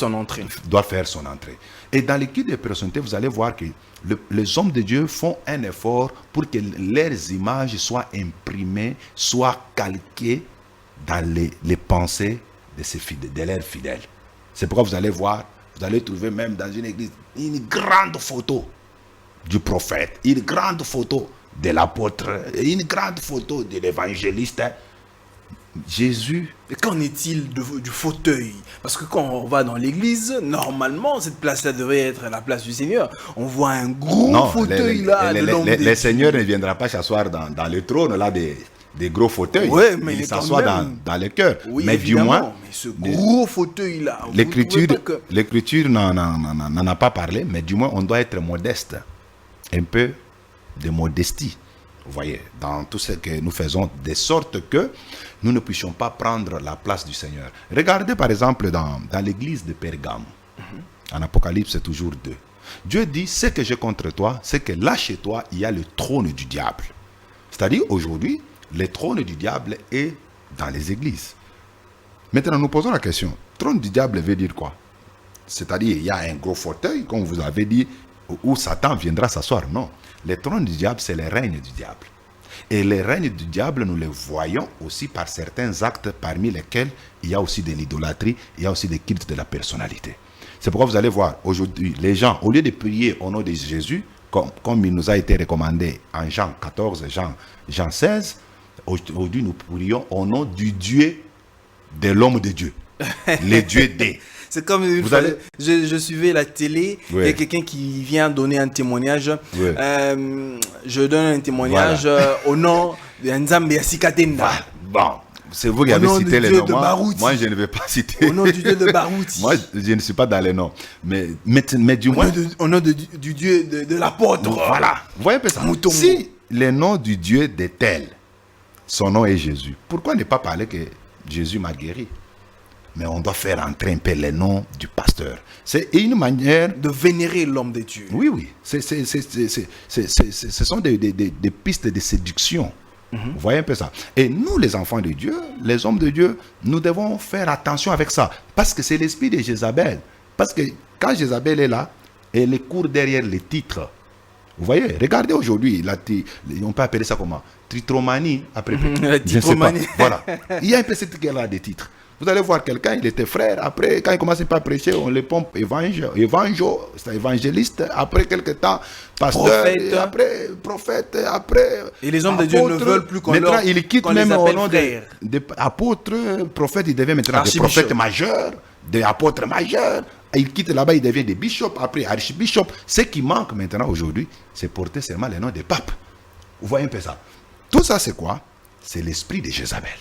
Speaker 2: faire son entrée. Et dans l'équipe de personnalité, vous allez voir que les hommes de Dieu font un effort pour que leurs images soient imprimées, soient calquées dans les pensées de leurs fidèles. C'est pourquoi vous allez voir, vous allez trouver même dans une église une grande photo du prophète, une grande photo de l'apôtre, une grande photo de l'évangéliste. Jésus.
Speaker 1: Et qu'en est-il du fauteuil? Parce que quand on va dans l'église, normalement, cette place-là devrait être la place du Seigneur. On voit un gros fauteuil là.
Speaker 2: Le Seigneur ne viendra pas s'asseour dans le trône là des gros fauteuils.
Speaker 1: Ouais, mais
Speaker 2: il s'assoit dans le cœur.
Speaker 1: Oui,
Speaker 2: mais du moins,
Speaker 1: mais ce gros fauteuil là.
Speaker 2: L'Écriture n'en a pas parlé, mais du moins on doit être modeste. Un peu de modestie. Vous voyez, dans tout ce que nous faisons, de sorte que nous ne puissions pas prendre la place du Seigneur. Regardez par exemple dans l'église de Pergame. En Apocalypse, c'est toujours 2. Dieu dit, ce que j'ai contre toi, c'est que là chez toi, il y a le trône du diable. C'est-à-dire, aujourd'hui, le trône du diable est dans les églises. Maintenant, nous posons la question, trône du diable veut dire quoi? C'est-à-dire, il y a un gros fauteuil, comme vous avez dit, où Satan viendra s'asseoir. Non. Le trône du diable, c'est le règne du diable. Et les règnes du diable, nous les voyons aussi par certains actes parmi lesquels il y a aussi de l'idolâtrie, il y a aussi des cultes de la personnalité. C'est pourquoi vous allez voir, aujourd'hui, les gens, au lieu de prier au nom de Jésus, comme il nous a été recommandé en Jean 14, Jean 16, aujourd'hui nous prions au nom du Dieu de l'homme de Dieu, le Dieu des.
Speaker 1: C'est comme une fois, je suivais la télé, il y a quelqu'un qui vient donner un témoignage. Je donne un témoignage au nom de Nzambe Yasikatenda.
Speaker 2: Bon, c'est vous qui avez cité les noms. Moi, je ne vais pas citer.
Speaker 1: Au nom du Dieu de Barouti.
Speaker 2: Moi, je ne suis pas dans les noms. Mais du moins.
Speaker 1: Au nom du Dieu de l'apôtre.
Speaker 2: Voilà. Vous voyez un peu ça. Si le nom du Dieu de tel son nom est Jésus. Pourquoi ne pas parler que Jésus m'a guéri? Mais on doit faire entrer un peu le nom du pasteur. C'est une manière
Speaker 1: de vénérer l'homme de Dieu.
Speaker 2: Oui, oui. Ce sont des pistes de séduction. Vous voyez un peu ça. Et nous, les enfants de Dieu, les hommes de Dieu, nous devons faire attention avec ça. Parce que c'est l'esprit de Jézabel. Parce que quand Jézabel est là, elle court derrière les titres. Vous voyez, regardez aujourd'hui, on peut appeler ça comment? Tritromanie, après.
Speaker 1: La titromanie.
Speaker 2: Voilà. Il y a un peu cette guerre-là des titres. Vous allez voir quelqu'un, il était frère. Après, quand il commence pas à prêcher, on le pompe c'est évangéliste. Après quelque temps, pasteur. Prophète. Après, prophète. Après,
Speaker 1: et les hommes de Dieu ne veulent plus qu'on
Speaker 2: maintenant, il quitte même au nom
Speaker 1: de
Speaker 2: apôtres, prophètes. Il devient maintenant des prophètes majeurs, des apôtres majeurs. Il quitte là-bas, il devient des bishops. Après, archbishop. Ce qui manque maintenant aujourd'hui, c'est porter seulement le nom des papes. Vous voyez un peu ça. Tout ça, c'est quoi? C'est l'esprit de Jézabel.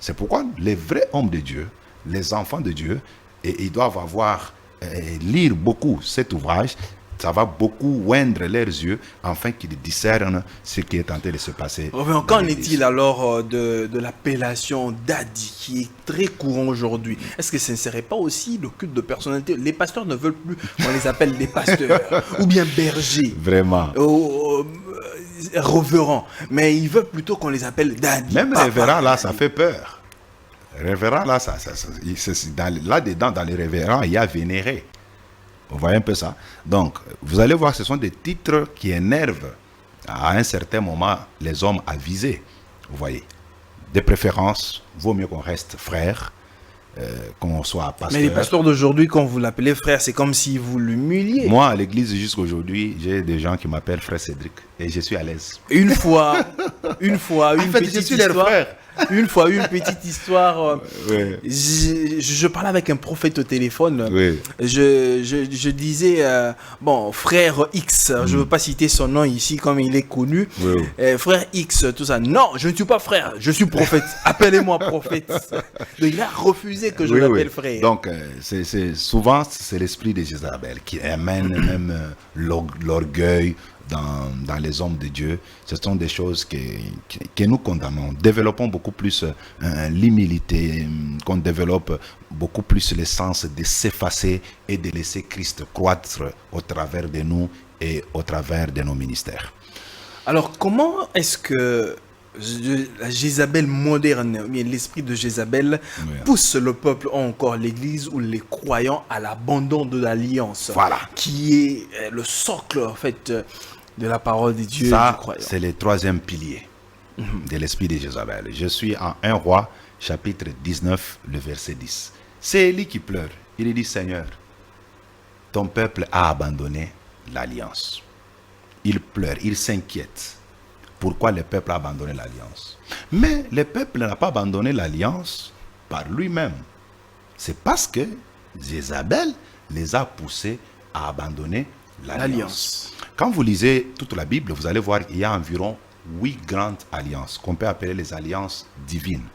Speaker 2: C'est pourquoi les vrais hommes de Dieu, les enfants de Dieu, ils doivent lire beaucoup cet ouvrage. Ça va beaucoup oindre leurs yeux afin qu'ils discernent ce qui est en train de se passer.
Speaker 1: Qu'en est-il alors de l'appellation Daddy qui est très courant aujourd'hui? Est-ce que ce ne serait pas aussi le culte de personnalité? Les pasteurs ne veulent plus qu'on les appelle des pasteurs ou bien bergers.
Speaker 2: Vraiment.
Speaker 1: Révérends. Mais ils veulent plutôt qu'on les appelle Daddy.
Speaker 2: Même révérend là, ça fait peur. Révérend là, là-dedans, dans les révérends, il y a vénéré. Vous voyez un peu ça. Donc, vous allez voir, ce sont des titres qui énervent à un certain moment les hommes avisés. Vous voyez. De préférence, vaut mieux qu'on reste frère, qu'on soit pasteur.
Speaker 1: Mais les pasteurs d'aujourd'hui, quand vous l'appelez frère, c'est comme si vous l'humiliez.
Speaker 2: Moi, à l'église, jusqu'aujourd'hui, j'ai des gens qui m'appellent frère Cédric et je suis à l'aise.
Speaker 1: Une fois, une petite histoire. Une fois, une petite histoire.
Speaker 2: Oui.
Speaker 1: Je parlais avec un prophète au téléphone.
Speaker 2: Oui.
Speaker 1: Je disais, bon, frère X, je ne veux pas citer son nom ici comme il est connu.
Speaker 2: Oui.
Speaker 1: Frère X, tout ça. Non, je ne suis pas frère, je suis prophète. Appelez-moi prophète. Donc, il a refusé que je l'appelle frère.
Speaker 2: Donc, souvent, c'est l'esprit de Jézabel qui amène même l'orgueil dans les hommes de Dieu. Ce sont des choses que nous condamnons. Développons beaucoup plus l'humilité, qu'on développe beaucoup plus le sens de s'effacer et de laisser Christ croître au travers de nous et au travers de nos ministères.
Speaker 1: Alors, comment est-ce que la Jézabel moderne, l'esprit de Jézabel, pousse le peuple, encore l'Église ou les croyants, à l'abandon de l'alliance,
Speaker 2: voilà,
Speaker 1: qui est le socle en fait de la parole de Dieu.
Speaker 2: Ça, c'est le troisième pilier de l'esprit de Jézabel. Je suis en 1 Roi, chapitre 19, le verset 10. C'est Élie qui pleure. Il dit, Seigneur, ton peuple a abandonné l'alliance. Il pleure, il s'inquiète. Pourquoi le peuple a abandonné l'alliance? Mais le peuple n'a pas abandonné l'alliance par lui-même. C'est parce que Jézabel les a poussés à abandonner l'alliance. Quand vous lisez toute la Bible, vous allez voir qu'il y a environ 8 grandes alliances qu'on peut appeler les alliances divines.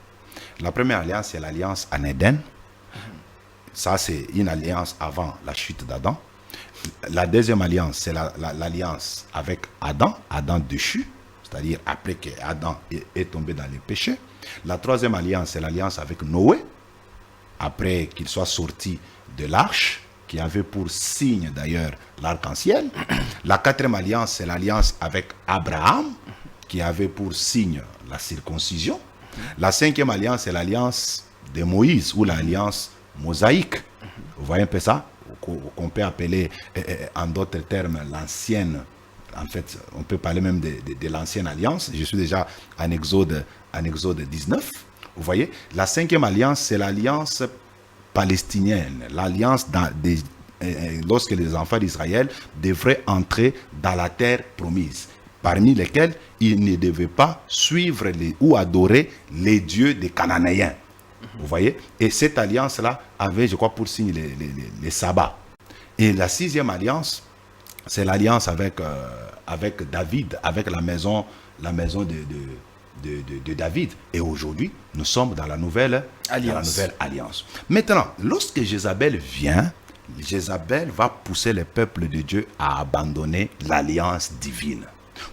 Speaker 2: La première alliance, c'est l'alliance en Éden. Ça, c'est une alliance avant la chute d'Adam. La deuxième alliance, c'est l'alliance avec Adam déchu, c'est-à-dire après que Adam est tombé dans les péchés. La troisième alliance, c'est l'alliance avec Noé, après qu'il soit sorti de l'arche, qui avait pour signe d'ailleurs l'arc-en-ciel. La quatrième alliance, c'est l'alliance avec Abraham, qui avait pour signe la circoncision. La cinquième alliance, c'est l'alliance de Moïse, ou l'alliance mosaïque. Vous voyez un peu ça? Qu'on peut appeler, en d'autres termes, l'ancienne. En fait, on peut parler même de l'ancienne alliance. Je suis déjà en Exode 19. Vous voyez? La cinquième alliance, c'est l'alliance palestinienne, l'alliance lorsque les enfants d'Israël devraient entrer dans la terre promise, parmi lesquels ils ne devaient pas suivre ou adorer les dieux des Cananéens. Vous voyez? Et cette alliance-là avait, je crois, pour signe les sabbats. Et la sixième alliance, c'est l'alliance avec David, avec la maison de David. Et aujourd'hui, nous sommes dans la nouvelle alliance. Maintenant, lorsque Jézabel vient, Jézabel va pousser le peuple de Dieu à abandonner l'alliance divine.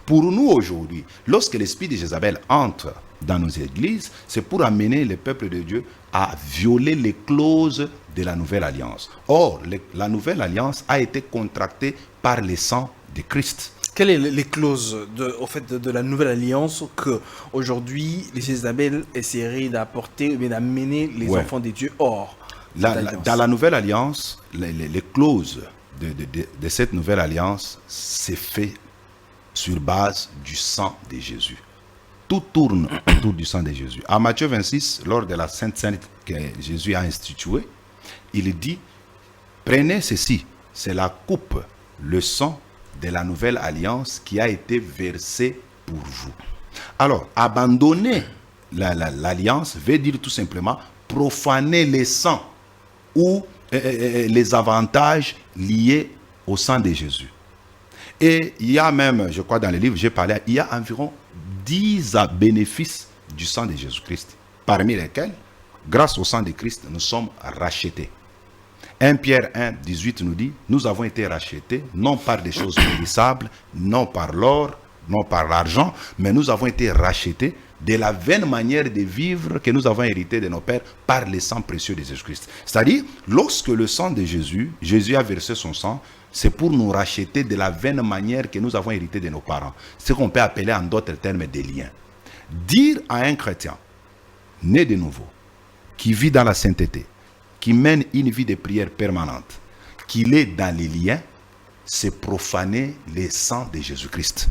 Speaker 2: Pour nous aujourd'hui, lorsque l'esprit de Jézabel entre dans nos églises, c'est pour amener le peuple de Dieu à violer les clauses de la nouvelle alliance. Or, la nouvelle alliance a été contractée par le sang de Christ.
Speaker 1: Quelles sont les clauses de la nouvelle alliance que aujourd'hui les Jézabel essaieraient d'apporter, mais d'amener les enfants de Dieu hors
Speaker 2: dans la nouvelle alliance, les clauses de cette nouvelle alliance, c'est fait sur base du sang de Jésus. Tout tourne autour du sang de Jésus. À Matthieu 26, lors de la Sainte Seine que Jésus a instituée, il dit, prenez ceci, c'est la coupe, le sang de la nouvelle alliance qui a été versée pour vous. Alors, abandonner l'alliance veut dire tout simplement profaner les sangs ou les avantages liés au sang de Jésus. Et il y a même, je crois dans le livre, j'ai parlé, il y a environ 10 bénéfices du sang de Jésus-Christ, parmi lesquels, grâce au sang de Christ, nous sommes rachetés. 1 Pierre 1, 18 nous dit, nous avons été rachetés, non par des choses périssables, non par l'or, non par l'argent, mais nous avons été rachetés de la vaine manière de vivre que nous avons hérité de nos pères par le sang précieux de Jésus-Christ. C'est-à-dire, lorsque le sang de Jésus, Jésus a versé son sang, c'est pour nous racheter de la vaine manière que nous avons hérité de nos parents. Ce qu'on peut appeler en d'autres termes des liens. Dire à un chrétien, né de nouveau, qui vit dans la sainteté, qui mène une vie de prière permanente, qu'il est dans les liens, c'est profaner le sang de Jésus-Christ.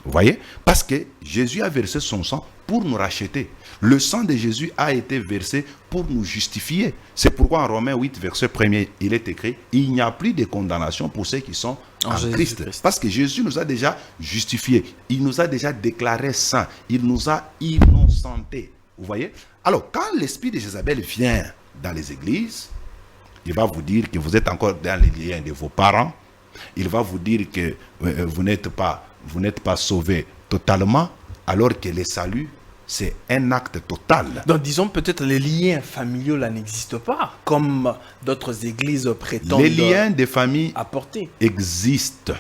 Speaker 2: Vous voyez? Parce que Jésus a versé son sang pour nous racheter. Le sang de Jésus a été versé pour nous justifier. C'est pourquoi en Romains 8, verset 1er, il est écrit, il n'y a plus de condamnation pour ceux qui sont en Christ. Parce que Jésus nous a déjà justifiés. Il nous a déjà déclarés saints. Il nous a innocentés. Vous voyez? Alors, quand l'esprit de Jézabel vient dans les églises, il va vous dire que vous êtes encore dans les liens de vos parents. Il va vous dire que vous n'êtes pas sauvé totalement, alors que le salut, c'est un acte total.
Speaker 1: Donc disons peut-être les liens familiaux là n'existent pas, comme d'autres églises prétendent.
Speaker 2: Les liens de famille
Speaker 1: apporter
Speaker 2: existent.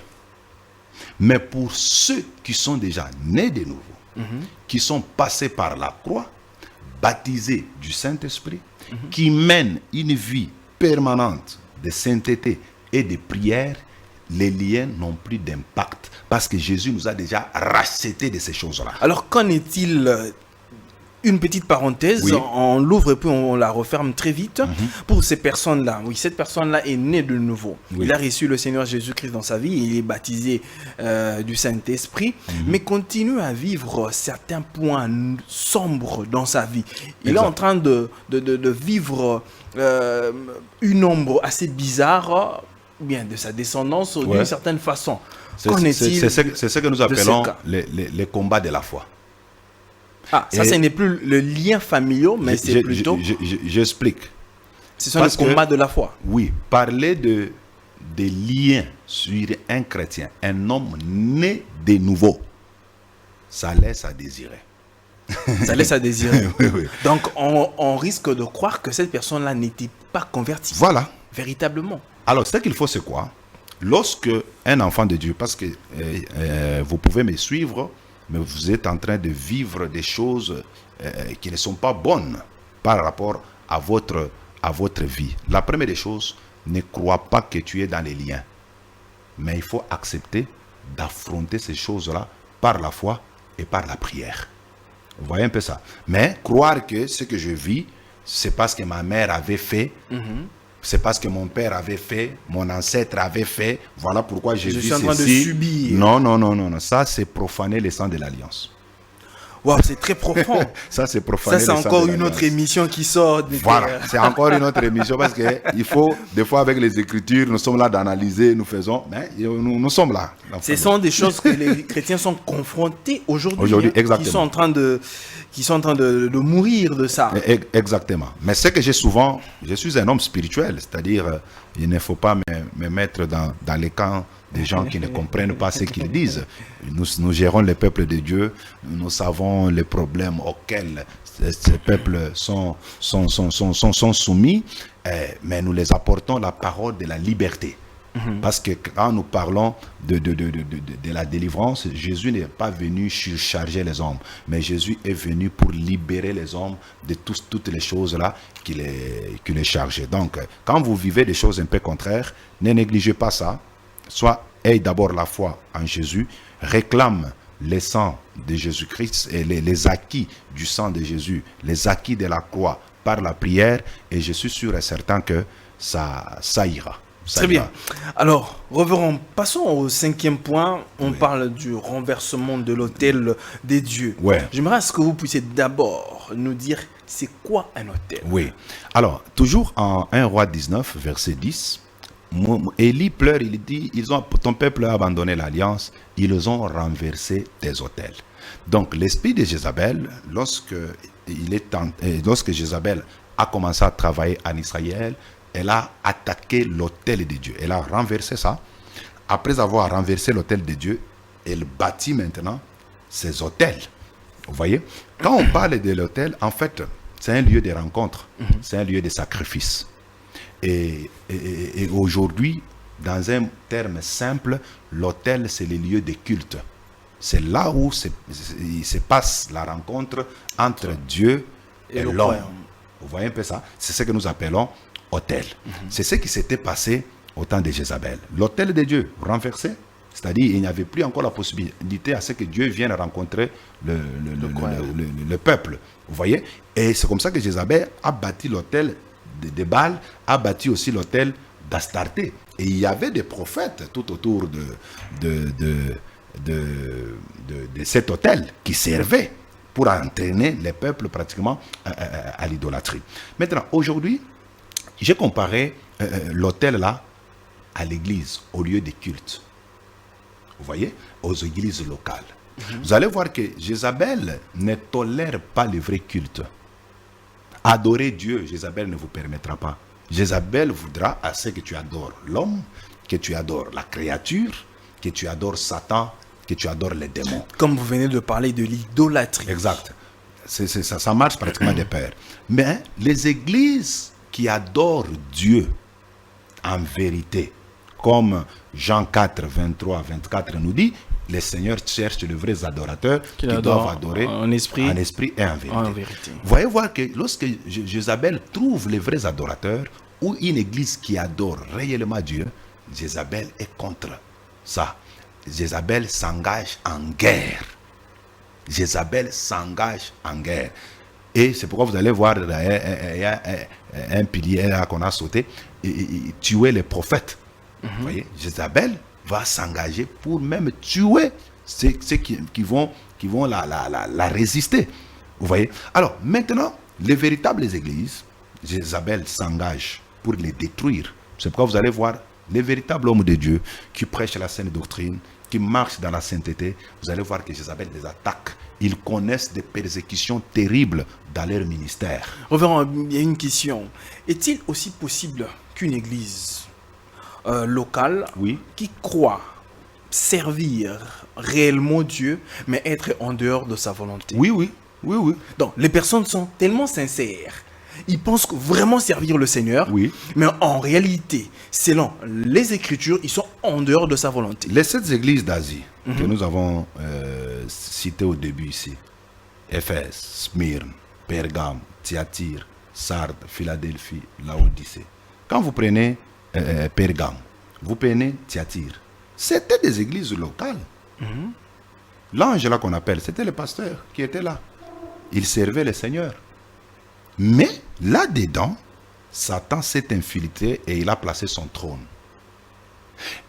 Speaker 2: Mais pour ceux qui sont déjà nés de nouveau, qui sont passés par la croix, baptisés du Saint-Esprit, qui mènent une vie permanente de sainteté et de prière, les liens n'ont plus d'impact parce que Jésus nous a déjà rachetés de ces choses-là.
Speaker 1: Alors qu'en est-il? Une petite parenthèse,
Speaker 2: oui.
Speaker 1: On l'ouvre et puis on la referme très vite. Pour ces personnes-là, oui, cette personne-là est née de nouveau. Oui. Il a reçu le Seigneur Jésus-Christ dans sa vie, il est baptisé du Saint-Esprit, mais continue à vivre certains points sombres dans sa vie. Il est en train de vivre une ombre assez bizarre, bien de sa descendance d'une certaine façon.
Speaker 2: C'est ce que nous appelons les combats de la foi.
Speaker 1: Ah, ça, ce n'est plus le lien familial, mais c'est plutôt...
Speaker 2: J'explique.
Speaker 1: Ce sont les combats de la foi.
Speaker 2: Oui, parler des liens sur un chrétien, un homme né de nouveau, ça laisse à désirer.
Speaker 1: Ça laisse à désirer.
Speaker 2: Oui, oui.
Speaker 1: Donc, on risque de croire que cette personne-là n'était pas convertie.
Speaker 2: Voilà.
Speaker 1: Véritablement.
Speaker 2: Alors, ce qu'il faut, c'est quoi? Lorsque un enfant de Dieu, parce que vous pouvez me suivre, mais vous êtes en train de vivre des choses qui ne sont pas bonnes par rapport à votre vie. La première des choses, ne crois pas que tu es dans les liens. Mais il faut accepter d'affronter ces choses-là par la foi et par la prière. Vous voyez un peu ça? Mais croire que ce que je vis, c'est parce que ma mère avait fait, c'est parce que mon père avait fait, mon ancêtre avait fait, voilà pourquoi je vis ceci.
Speaker 1: Je suis en train de subir.
Speaker 2: Non. Ça, c'est profaner le sang de l'alliance.
Speaker 1: Wow, c'est très profond.
Speaker 2: Ça, c'est profaner le sang de l'alliance.
Speaker 1: Ça, c'est encore une autre émission qui sort.
Speaker 2: Voilà, c'est encore une autre émission parce qu'il faut, des fois, avec les Écritures, nous sommes là d'analyser, nous faisons, mais nous sommes là.
Speaker 1: Ce sont des choses que les chrétiens sont confrontés aujourd'hui,
Speaker 2: exactement.
Speaker 1: qui sont en train de mourir de ça.
Speaker 2: Exactement. Mais c'est que je suis un homme spirituel, c'est-à-dire, il ne faut pas me mettre dans les camps des gens qui ne comprennent pas ce qu'ils disent. Nous gérons le peuple de Dieu, nous savons les problèmes auxquels ces peuples sont soumis, mais nous les apportons la parole de la liberté. Parce que quand nous parlons de la délivrance, Jésus n'est pas venu surcharger les hommes, mais Jésus est venu pour libérer les hommes de toutes les choses là qui les chargeaient. Donc, quand vous vivez des choses un peu contraires, ne négligez pas ça. Soit aie d'abord la foi en Jésus, réclame les sangs de Jésus-Christ et les acquis du sang de Jésus, les acquis de la croix par la prière, et je suis sûr et certain que ça ira.
Speaker 1: Très bien. Alors, revenons, passons au 5e point. On parle du renversement de l'autel des dieux.
Speaker 2: Ouais.
Speaker 1: J'aimerais que vous puissiez d'abord nous dire c'est quoi un autel.
Speaker 2: Oui. Alors, toujours en 1 Roi 19, verset 10, Élie pleure, il dit, ton peuple a abandonné l'alliance, ils ont renversé tes autels. Donc, l'esprit de Jézabel, lorsque Jézabel a commencé à travailler en Israël, elle a attaqué l'autel de Dieu. Elle a renversé ça. Après avoir renversé l'autel de Dieu, elle bâtit maintenant ses autels. Vous voyez? Quand on parle de l'autel, en fait, c'est un lieu de rencontre. C'est un lieu de sacrifice. Et aujourd'hui, dans un terme simple, l'autel, c'est le lieu de culte. C'est là où il se passe la rencontre entre Dieu et l'homme. Vous voyez un peu ça? C'est ce que nous appelons autel. C'est ce qui s'était passé au temps de Jézabel. L'autel de Dieu renversé, c'est-à-dire il n'y avait plus encore la possibilité à ce que Dieu vienne rencontrer le peuple. Vous voyez? Et c'est comme ça que Jézabel a bâti l'autel de Baal, a bâti aussi l'autel d'Astarté. Et il y avait des prophètes tout autour de cet autel qui servaient pour entraîner les peuples pratiquement à l'idolâtrie. Maintenant, aujourd'hui, j'ai comparé l'autel là à l'église, au lieu de culte. Vous voyez, aux églises locales. Vous allez voir que Jézabel ne tolère pas le vrai culte. Adorer Dieu, Jézabel ne vous permettra pas. Jézabel voudra à ce que tu adores l'homme, que tu adores la créature, que tu adores Satan, que tu adores les démons.
Speaker 1: Comme vous venez de parler de l'idolâtrie.
Speaker 2: Exact. Ça marche pratiquement de pair. Mais les églises qui adorent Dieu en vérité, comme Jean 4, 23, 24 nous dit, le Seigneur cherche les vrais adorateurs qui doivent adorer en esprit et en vérité. Vous voyez voir que lorsque Jézabel trouve les vrais adorateurs ou une église qui adore réellement Dieu, Jézabel est contre ça. Jézabel s'engage en guerre. Jézabel s'engage en guerre. Et c'est pourquoi vous allez voir, il y a un pilier là qu'on a sauté, et tuer les prophètes. Vous voyez, Jézabel va s'engager pour même tuer ceux qui vont la résister. Vous voyez. Alors, maintenant, les véritables églises, Jézabel s'engage pour les détruire. C'est pourquoi vous allez voir les véritables hommes de Dieu qui prêchent la sainte doctrine, qui marchent dans la sainteté, vous allez voir que Jézabel les attaque. Ils connaissent des persécutions terribles dans leur ministère.
Speaker 1: Reverend, il y a une question. Est-il aussi possible qu'une église locale qui croit servir réellement Dieu, mais être en dehors de sa volonté?
Speaker 2: Oui.
Speaker 1: Donc, les personnes sont tellement sincères. Ils pensent vraiment servir le Seigneur, mais en réalité, selon les Écritures, ils sont en dehors de sa volonté.
Speaker 2: Les 7 églises d'Asie que nous avons citées au début ici, Éphèse, Smyrne, Pergame, Thyatire, Sardes, Philadelphie, Laodicée. Quand vous prenez Pergame, vous prenez Thyatire, c'était des églises locales. L'ange là qu'on appelle, c'était le pasteur qui était là. Il servait le Seigneur. Mais là-dedans, Satan s'est infiltré et il a placé son trône.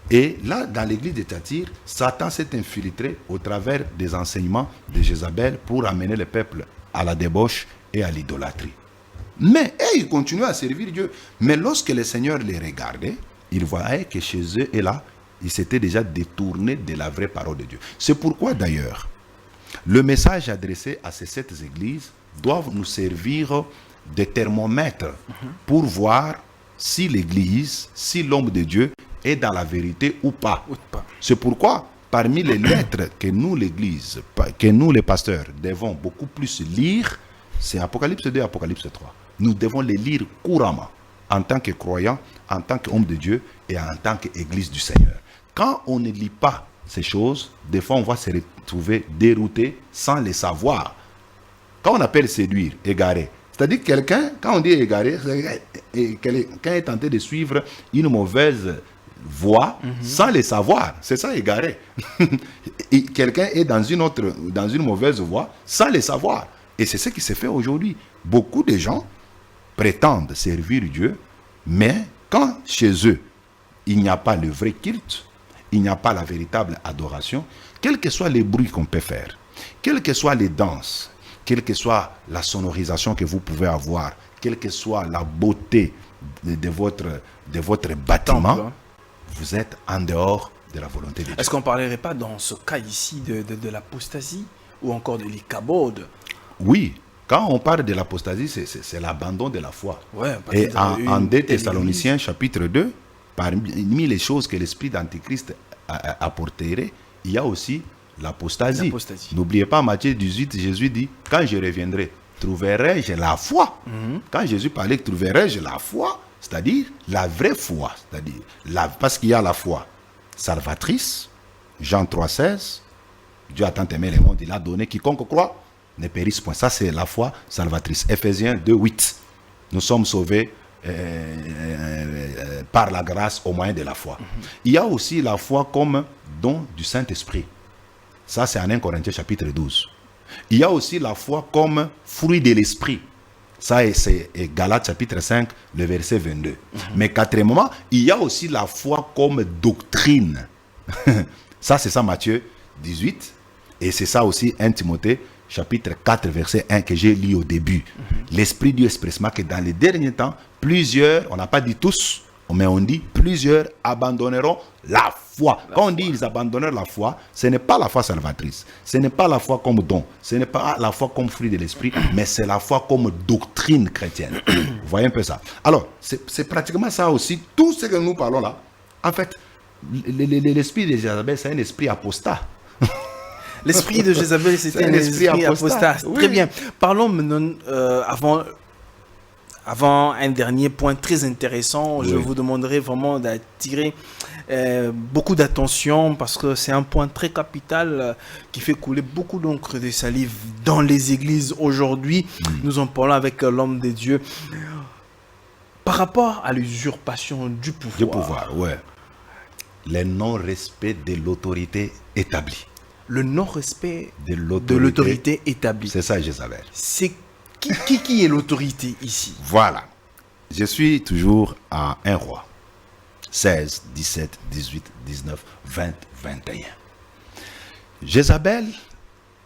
Speaker 2: Et là, dans l'église de Thyatire, Satan s'est infiltré au travers des enseignements de Jézabel pour amener le peuple à la débauche et à l'idolâtrie. Mais ils continuaient à servir Dieu. Mais lorsque le Seigneur les regardait, il voyait que chez eux et là, ils s'étaient déjà détournés de la vraie parole de Dieu. C'est pourquoi d'ailleurs, le message adressé à ces 7 églises doivent nous servir de thermomètre pour voir si l'église, si l'homme de Dieu est dans la vérité ou pas. C'est pourquoi, parmi les lettres que nous, l'église, que nous, les pasteurs, devons beaucoup plus lire, c'est Apocalypse 2 et Apocalypse 3. Nous devons les lire couramment, en tant que croyant, en tant qu'homme de Dieu et en tant qu'Église du Seigneur. Quand on ne lit pas ces choses, des fois on va se retrouver dérouté sans les savoir. Quand on appelle séduire, égarer, c'est-à-dire quelqu'un, quand on dit égaré, quelqu'un est tenté de suivre une mauvaise voie sans le savoir. C'est ça, égaré. Et quelqu'un est dans une mauvaise voie sans le savoir. Et c'est ce qui se fait aujourd'hui. Beaucoup de gens prétendent servir Dieu, mais quand chez eux, il n'y a pas le vrai culte, il n'y a pas la véritable adoration, quels que soient les bruits qu'on peut faire, quelles que soient les danses, quelle que soit la sonorisation que vous pouvez avoir, quelle que soit la beauté de votre bâtiment,
Speaker 1: Temple,
Speaker 2: vous êtes en dehors de la volonté de Dieu.
Speaker 1: Est-ce qu'on ne parlerait pas dans ce cas ici de l'apostasie ou encore de l'ikabod?
Speaker 2: Oui, quand on parle de l'apostasie, c'est l'abandon de la foi.
Speaker 1: Ouais, parce
Speaker 2: Et
Speaker 1: que
Speaker 2: en 2
Speaker 1: telle
Speaker 2: Thessaloniciens chapitre 2, parmi les choses que l'esprit d'Antichrist apporterait, il y a aussi l'apostasie. N'oubliez pas Matthieu 18, Jésus dit, quand je reviendrai, trouverai-je la foi? Quand Jésus parlait, trouverai-je la foi? C'est-à-dire la vraie foi. Parce qu'il y a la foi salvatrice, Jean 3, 16, Dieu a tant aimé le monde, il a donné, quiconque croit ne périsse point. Ça, c'est la foi salvatrice. Éphésiens 2, 8. Nous sommes sauvés par la grâce au moyen de la foi. Il y a aussi la foi comme don du Saint-Esprit. Ça, c'est en 1 Corinthiens chapitre 12. Il y a aussi la foi comme fruit de l'esprit. Ça, c'est Galates chapitre 5, le verset 22. Mais quatrièmement, il y a aussi la foi comme doctrine. Ça, c'est ça Matthieu 18. Et c'est ça aussi 1 Timothée chapitre 4, verset 1 que j'ai lu au début. L'Esprit dit expressément que dans les derniers temps, plusieurs, on n'a pas dit tous, mais on dit plusieurs abandonneront la foi. Quand on dit ils abandonneront la foi, ce n'est pas la foi salvatrice, ce n'est pas la foi comme don, ce n'est pas la foi comme fruit de l'esprit, mais c'est la foi comme doctrine chrétienne. Vous voyez un peu ça. Alors, c'est pratiquement ça aussi, tout ce que nous parlons là. En fait, l'esprit de Jézabel, c'est un esprit apostat.
Speaker 1: L'esprit de Jézabel, c'était un esprit apostat. Oui. Très bien. Parlons maintenant, avant un dernier point très intéressant, oui. Je vous demanderai vraiment d'attirer beaucoup d'attention parce que c'est un point très capital qui fait couler beaucoup d'encre de salive dans les églises aujourd'hui. Nous en parlons avec l'homme de Dieu. Par rapport à l'usurpation du pouvoir.
Speaker 2: Du pouvoir, ouais. Le non-respect de l'autorité établie.
Speaker 1: Le non-respect de l'autorité établie.
Speaker 2: C'est ça, Jézabel.
Speaker 1: C'est qui est l'autorité ici?
Speaker 2: Voilà. Je suis toujours à 1 roi. 16, 17, 18, 19, 20, 21. Jézabel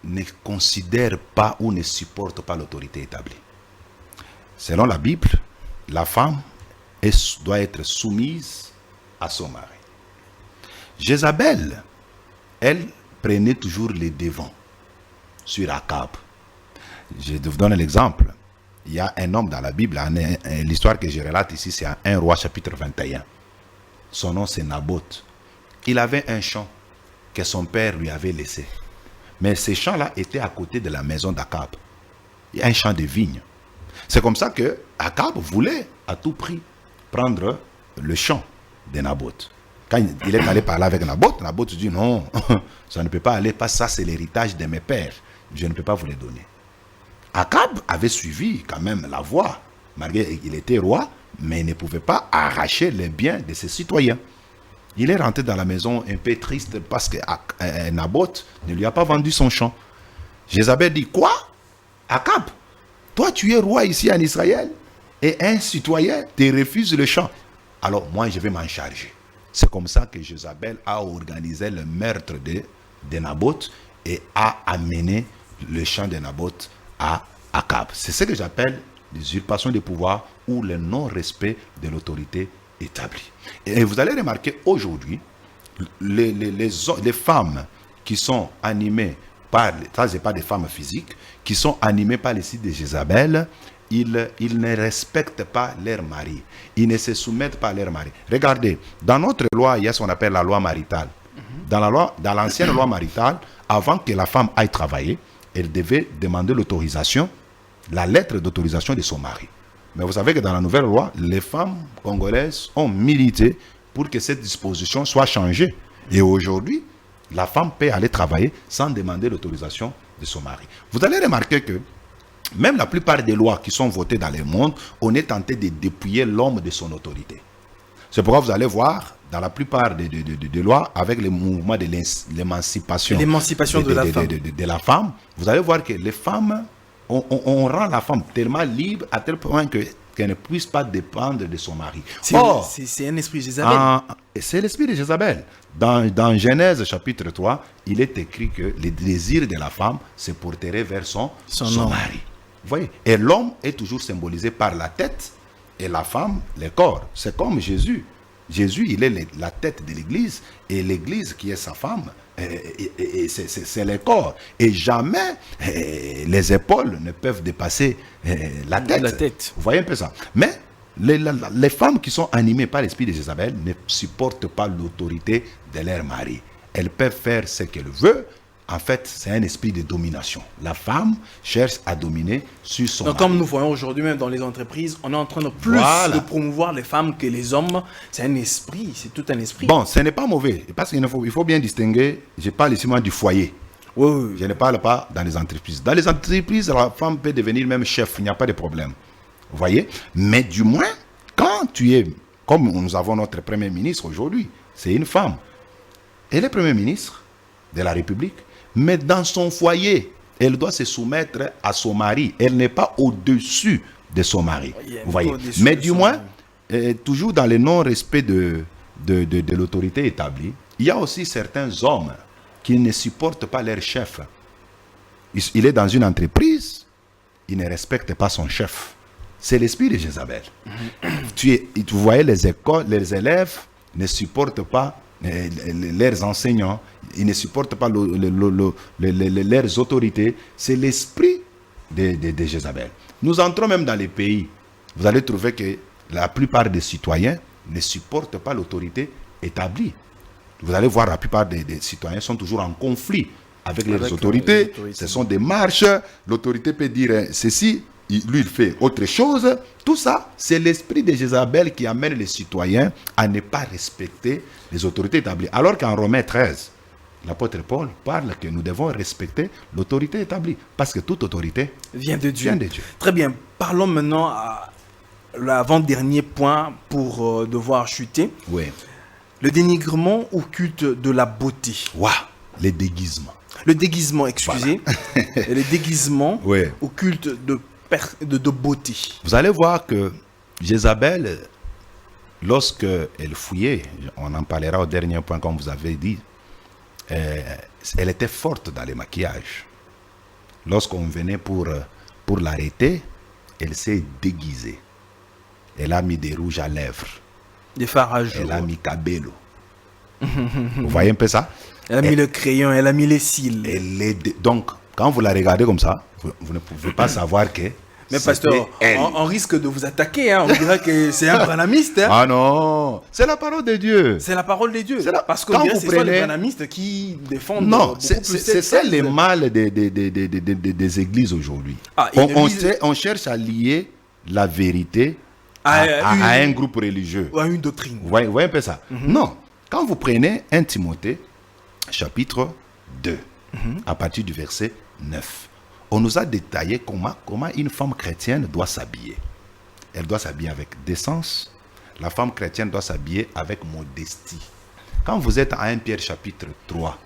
Speaker 2: ne considère pas ou ne supporte pas l'autorité établie. Selon la Bible, la femme doit être soumise à son mari. Jézabel, elle prenait toujours les devants sur Akab. Je vous donne l'exemple. Il y a un homme dans la Bible, l'histoire que je relate ici, c'est 1 roi chapitre 21. Son nom c'est Naboth. Il avait un champ que son père lui avait laissé. Mais ce champ-là était à côté de la maison d'Akab. Il y a un champ de vigne. C'est comme ça que Akab voulait à tout prix prendre le champ de Naboth. Quand il est allé parler avec Naboth, Naboth dit non, ça ne peut pas aller parce que ça c'est l'héritage de mes pères. Je ne peux pas vous le donner. Akab avait suivi quand même la voie, malgré qu'il était roi, mais il ne pouvait pas arracher les biens de ses citoyens. Il est rentré dans la maison un peu triste parce que Naboth ne lui a pas vendu son champ. Jézabel dit, quoi? Akab, toi tu es roi ici en Israël et un citoyen te refuse le champ. Alors moi je vais m'en charger. C'est comme ça que Jézabel a organisé le meurtre de Naboth et a amené le champ de Naboth à Akab. C'est ce que j'appelle l'usurpation du pouvoir ou le non-respect de l'autorité établie. Et vous allez remarquer aujourd'hui, les femmes qui sont animées par, ça c'est pas des femmes physiques, qui sont animées par les sites de Jézabel, ils ne respectent pas leur mari. Ils ne se soumettent pas à leur mari. Regardez, dans notre loi, il y a ce qu'on appelle la loi maritale. Dans l'ancienne loi maritale, avant que la femme aille travailler, elle devait demander l'autorisation, la lettre d'autorisation de son mari. Mais vous savez que dans la nouvelle loi, les femmes congolaises ont milité pour que cette disposition soit changée. Et aujourd'hui, la femme peut aller travailler sans demander l'autorisation de son mari. Vous allez remarquer que même la plupart des lois qui sont votées dans le monde, on est tenté de dépouiller l'homme de son autorité. C'est pourquoi vous allez voir, dans la plupart des lois, avec le mouvement de l'émancipation de la femme, vous allez voir que les femmes, on rend la femme tellement libre à tel point qu'elle ne puisse pas dépendre de son mari.
Speaker 1: C'est un esprit Jézabel.
Speaker 2: C'est l'esprit de Jézabel. Dans Genèse chapitre 3, il est écrit que les désirs de la femme se porteraient vers son mari. Vous voyez? Et l'homme est toujours symbolisé par la tête et la femme, le corps. C'est comme Jésus. Jésus, il est la tête de l'Église et l'Église qui est sa femme, c'est le corps. Et jamais les épaules ne peuvent dépasser la tête. Vous voyez un peu ça. Mais les femmes qui sont animées par l'esprit de Jézabel ne supportent pas l'autorité de leur mari. Elles peuvent faire ce qu'elles veulent. En fait, c'est un esprit de domination. La femme cherche à dominer sur son mari.
Speaker 1: Comme nous voyons aujourd'hui même dans les entreprises, on est en train de plus de promouvoir les femmes que les hommes. C'est un esprit, c'est tout un esprit.
Speaker 2: Bon, ce n'est pas mauvais. Parce qu'il faut bien distinguer. Je parle ici moi du foyer.
Speaker 1: Oui.
Speaker 2: Je ne parle pas dans les entreprises. Dans les entreprises, la femme peut devenir même chef. Il n'y a pas de problème. Vous voyez? Mais du moins, quand tu es, comme nous avons notre Premier ministre aujourd'hui, c'est une femme. Elle est Premier ministre de la République. Mais dans son foyer, elle doit se soumettre à son mari. Elle n'est pas au-dessus de son mari. Vous voyez. Mais du moins, toujours dans le non-respect de l'autorité établie, il y a aussi certains hommes qui ne supportent pas leur chef. Il est dans une entreprise, il ne respecte pas son chef. C'est l'esprit de Jézabel. Vous voyez, les élèves ne supportent pas leurs enseignants, ils ne supportent pas leurs autorités. C'est l'esprit de Jézabel. Nous entrons même dans les pays, vous allez trouver que la plupart des citoyens ne supportent pas l'autorité établie. Vous allez voir, la plupart des citoyens sont toujours en conflit avec les autorités. Ce sont des marches, l'autorité peut dire ceci, lui il fait autre chose. Tout ça, c'est l'esprit de Jézabel qui amène les citoyens à ne pas respecter les autorités établies. Alors qu'en Romains 13, l'apôtre Paul parle que nous devons respecter l'autorité établie. Parce que toute autorité
Speaker 1: vient de Dieu. Très bien. Parlons maintenant à l'avant-dernier point pour devoir chuter.
Speaker 2: Oui.
Speaker 1: Le dénigrement au culte de la beauté.
Speaker 2: Waouh, les déguisements.
Speaker 1: Le déguisement, excusez. Voilà. Le déguisement au culte de beauté.
Speaker 2: Vous allez voir que Jézabel, lorsqu'elle fouillait, on en parlera au dernier point comme vous avez dit, elle était forte dans les maquillages. Lorsqu'on venait pour l'arrêter, elle s'est déguisée. Elle a mis des rouges à lèvres.
Speaker 1: Des fards à joues.
Speaker 2: Elle a mis cabello. Vous voyez un peu ça?
Speaker 1: Elle a mis le crayon, elle a mis les cils.
Speaker 2: Donc, quand vous la regardez comme ça, vous ne pouvez pas savoir que...
Speaker 1: Mais pasteur, on risque de vous attaquer. On dirait que c'est un branamiste.
Speaker 2: Ah non, c'est la parole de Dieu.
Speaker 1: C'est la parole de Dieu. Parce que c'est les branamistes qui défendent.
Speaker 2: Non, c'est ça le mal des églises aujourd'hui. On cherche à lier la vérité à un groupe religieux.
Speaker 1: Ou à une doctrine.
Speaker 2: Vous voyez un peu ça? Non, quand vous prenez 1 Timothée, chapitre 2, à partir du verset 9, on nous a détaillé comment une femme chrétienne doit s'habiller. Elle doit s'habiller avec décence. La femme chrétienne doit s'habiller avec modestie. Quand vous êtes à 1 Pierre chapitre 3,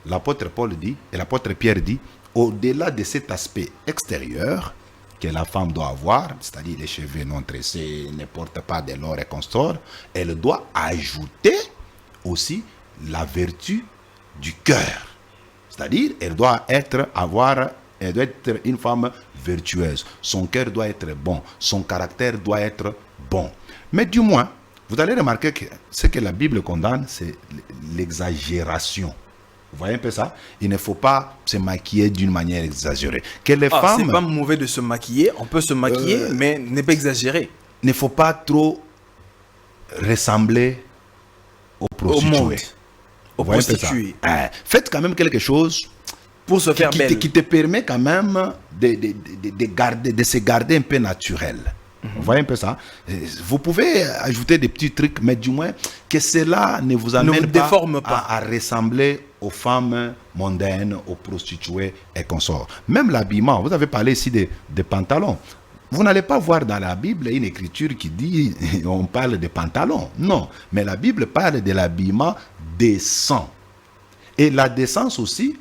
Speaker 2: l'apôtre Paul dit, et l'apôtre Pierre dit, au-delà de cet aspect extérieur que la femme doit avoir, c'est-à-dire les cheveux non tressés, ne porte pas de l'or et consort, elle doit ajouter aussi la vertu du cœur. C'est-à-dire, elle doit être une femme vertueuse. Son cœur doit être bon. Son caractère doit être bon. Mais du moins, vous allez remarquer que ce que la Bible condamne, c'est l'exagération. Vous voyez un peu ça? Il ne faut pas se maquiller d'une manière exagérée. Que les femmes...
Speaker 1: C'est pas mauvais de se maquiller. On peut se maquiller, mais ne pas exagérer.
Speaker 2: Il ne faut pas trop ressembler aux prostituées.
Speaker 1: Aux prostituées.
Speaker 2: Faites quand même quelque chose
Speaker 1: pour se faire belle.
Speaker 2: Qui te permet quand même de se garder un peu naturel. Vous voyez un peu ça? Vous pouvez ajouter des petits trucs, mais du moins que cela ne vous amène
Speaker 1: vous déforme pas.
Speaker 2: à ressembler aux femmes mondaines, aux prostituées et consorts. Même l'habillement, vous avez parlé ici des pantalons. Vous n'allez pas voir dans la Bible une écriture qui dit on parle de pantalons. Non, mais la Bible parle de l'habillement décent. Et la décence aussi,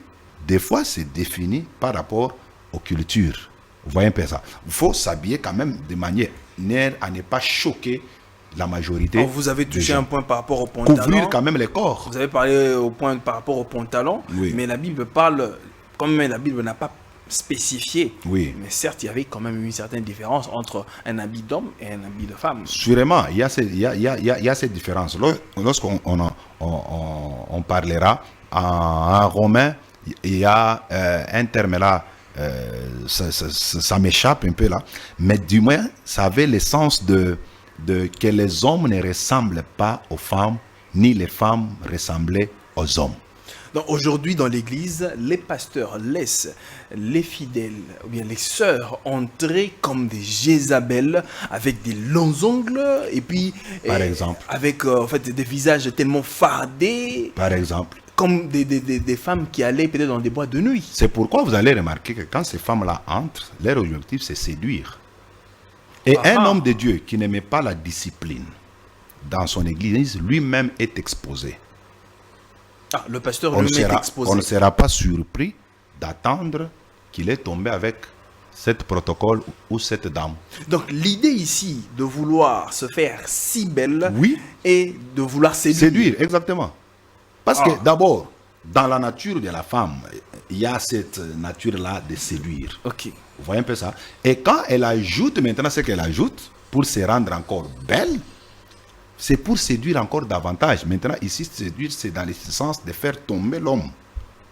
Speaker 2: des fois, c'est défini par rapport aux cultures. Vous voyez un peu ça. Il faut s'habiller quand même de manière à ne pas choquer la majorité.
Speaker 1: Alors, vous avez touché un point par rapport au pantalon.
Speaker 2: Couvrir quand même les corps.
Speaker 1: Vous avez parlé au point par rapport au pantalon,
Speaker 2: Oui.
Speaker 1: mais la Bible parle, comme la Bible n'a pas spécifié,
Speaker 2: Oui.
Speaker 1: mais certes, il y avait quand même une certaine différence entre un habit d'homme et un habit de femme.
Speaker 2: Sûrement, il y a cette différence. Lorsqu'on on parlera en romain, il y a un terme là, ça m'échappe un peu là, mais du moins, ça avait le sens de que les hommes ne ressemblent pas aux femmes, ni les femmes ressemblaient aux hommes.
Speaker 1: Donc aujourd'hui, dans l'église, les pasteurs laissent les fidèles, ou bien les sœurs, entrer comme des Jézabel avec des longs ongles et puis
Speaker 2: Par exemple.
Speaker 1: avec en fait des visages tellement fardés,
Speaker 2: Par exemple.
Speaker 1: comme des femmes qui allaient peut-être dans des boîtes de nuit.
Speaker 2: C'est pourquoi vous allez remarquer que quand ces femmes-là entrent, leur objectif c'est séduire. Et un homme de Dieu qui n'aimait pas la discipline dans son église, lui-même est exposé.
Speaker 1: Ah, le pasteur
Speaker 2: On
Speaker 1: lui-même est exposé.
Speaker 2: ne sera pas surpris d'attendre qu'il est tombé avec cet protocole ou cette dame.
Speaker 1: Donc l'idée ici de vouloir se faire si belle
Speaker 2: Oui.
Speaker 1: et de vouloir séduire.
Speaker 2: Séduire, exactement. Parce que d'abord, dans la nature de la femme, il y a cette nature-là de séduire.
Speaker 1: Ok.
Speaker 2: Vous voyez un peu ça? Et quand elle ajoute maintenant ce qu'elle ajoute, pour se rendre encore belle, c'est pour séduire encore davantage. Maintenant, ici, séduire, c'est dans le sens de faire tomber l'homme,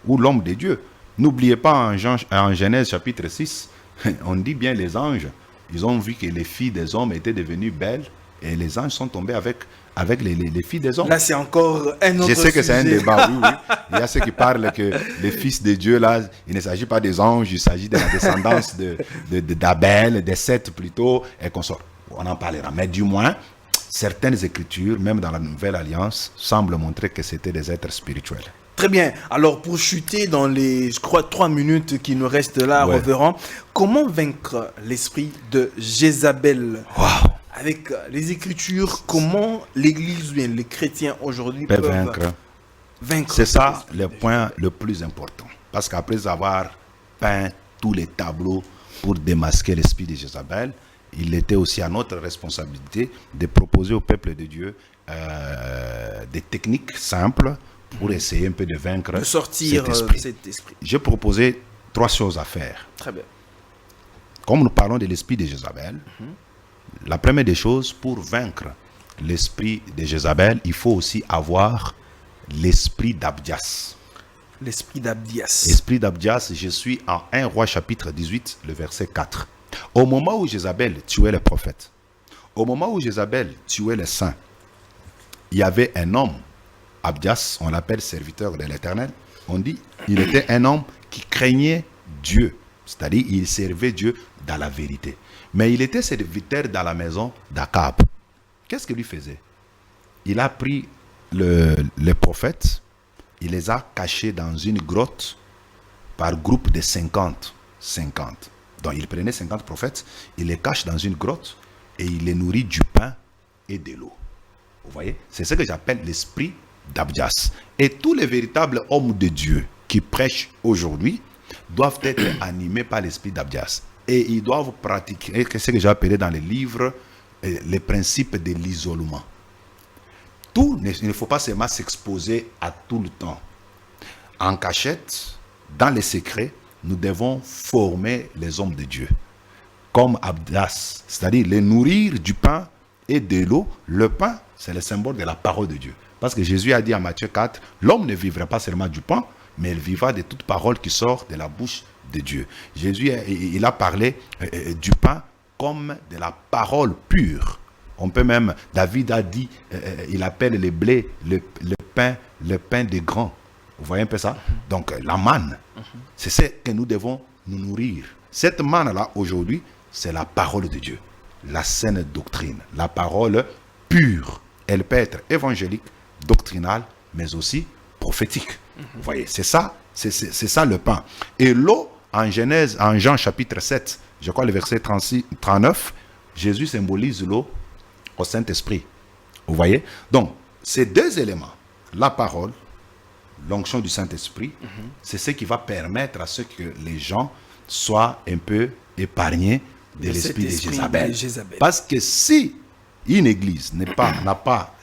Speaker 2: ou l'homme de Dieu. N'oubliez pas en Genèse chapitre 6, on dit bien les anges, ils ont vu que les filles des hommes étaient devenues belles, et les anges sont tombés avec les filles des hommes.
Speaker 1: Là, c'est encore un autre
Speaker 2: Je sais que c'est un
Speaker 1: sujet.
Speaker 2: débat, oui, oui. Il y a ceux qui parlent que les fils de Dieu, là, il ne s'agit pas des anges, il s'agit de la descendance d'Abel, des Seth plutôt, et qu'on sort. On en parlera. Mais du moins, certaines écritures, même dans la Nouvelle Alliance, semblent montrer que c'était des êtres spirituels.
Speaker 1: Très bien. Alors, pour chuter dans les, je crois, 3 minutes qui nous restent là,
Speaker 2: Ouais.
Speaker 1: révérend, comment vaincre l'esprit de Jézabel?
Speaker 2: Waouh!
Speaker 1: Avec les Écritures, comment l'Église ou bien les chrétiens aujourd'hui
Speaker 2: Peut
Speaker 1: peuvent
Speaker 2: vaincre. C'est ça le point le plus important. Parce qu'après avoir peint tous les tableaux pour démasquer l'esprit de Jézabel, il était aussi à notre responsabilité de proposer au peuple de Dieu des techniques simples pour essayer un peu de vaincre
Speaker 1: de sortir
Speaker 2: cet esprit. J'ai proposé 3 choses à faire.
Speaker 1: Très bien.
Speaker 2: Comme nous parlons de l'esprit de Jézabel, la première des choses, pour vaincre l'esprit de Jézabel, il faut aussi avoir l'esprit d'Abdias.
Speaker 1: L'esprit d'Abdias.
Speaker 2: L'esprit d'Abdias, je suis en 1 Roi chapitre 18, le verset 4. Au moment où Jézabel tuait les prophètes, au moment où Jézabel tuait les saints, il y avait un homme, Abdias, on l'appelle serviteur de l'Éternel, on dit, il était un homme qui craignait Dieu, c'est-à-dire il servait Dieu dans la vérité. Mais il était serviteur dans la maison d'Akab. Qu'est-ce qu'il lui faisait? Il a pris les prophètes, il les a cachés dans une grotte par groupe de 50. Donc il prenait 50 prophètes, il les cache dans une grotte et il les nourrit du pain et de l'eau. Vous voyez? C'est ce que j'appelle l'esprit d'Abdias. Et tous les véritables hommes de Dieu qui prêchent aujourd'hui doivent être animés par l'esprit d'Abdias. Et ils doivent pratiquer ce que j'ai appelé dans les livres les principes de l'isolement. Il ne faut pas seulement s'exposer à tout le temps. En cachette, dans les secrets, nous devons former les hommes de Dieu. Comme Abdias, c'est-à-dire les nourrir du pain et de l'eau. Le pain, c'est le symbole de la parole de Dieu. Parce que Jésus a dit en Matthieu 4, l'homme ne vivra pas seulement du pain, mais il vivra de toute parole qui sort de la bouche de Dieu. Jésus, il a parlé du pain comme de la parole pure. On peut même, David a dit, il appelle le blé, le pain des grands. Vous voyez un peu ça? Donc la manne, c'est ce que nous devons nous nourrir. Cette manne-là, aujourd'hui, c'est la parole de Dieu. la saine doctrine, la parole pure. Elle peut être évangélique, doctrinale, mais aussi prophétique. Vous voyez, c'est ça le pain. Et l'eau, en Genèse, en Jean chapitre 7, je crois le verset 36, 39, Jésus symbolise l'eau au Saint-Esprit. Vous voyez? Donc, ces deux éléments, la parole, l'onction du Saint-Esprit, c'est ce qui va permettre à ce que les gens soient un peu épargnés de l'esprit de Jézabel. Parce que si une église n'a pas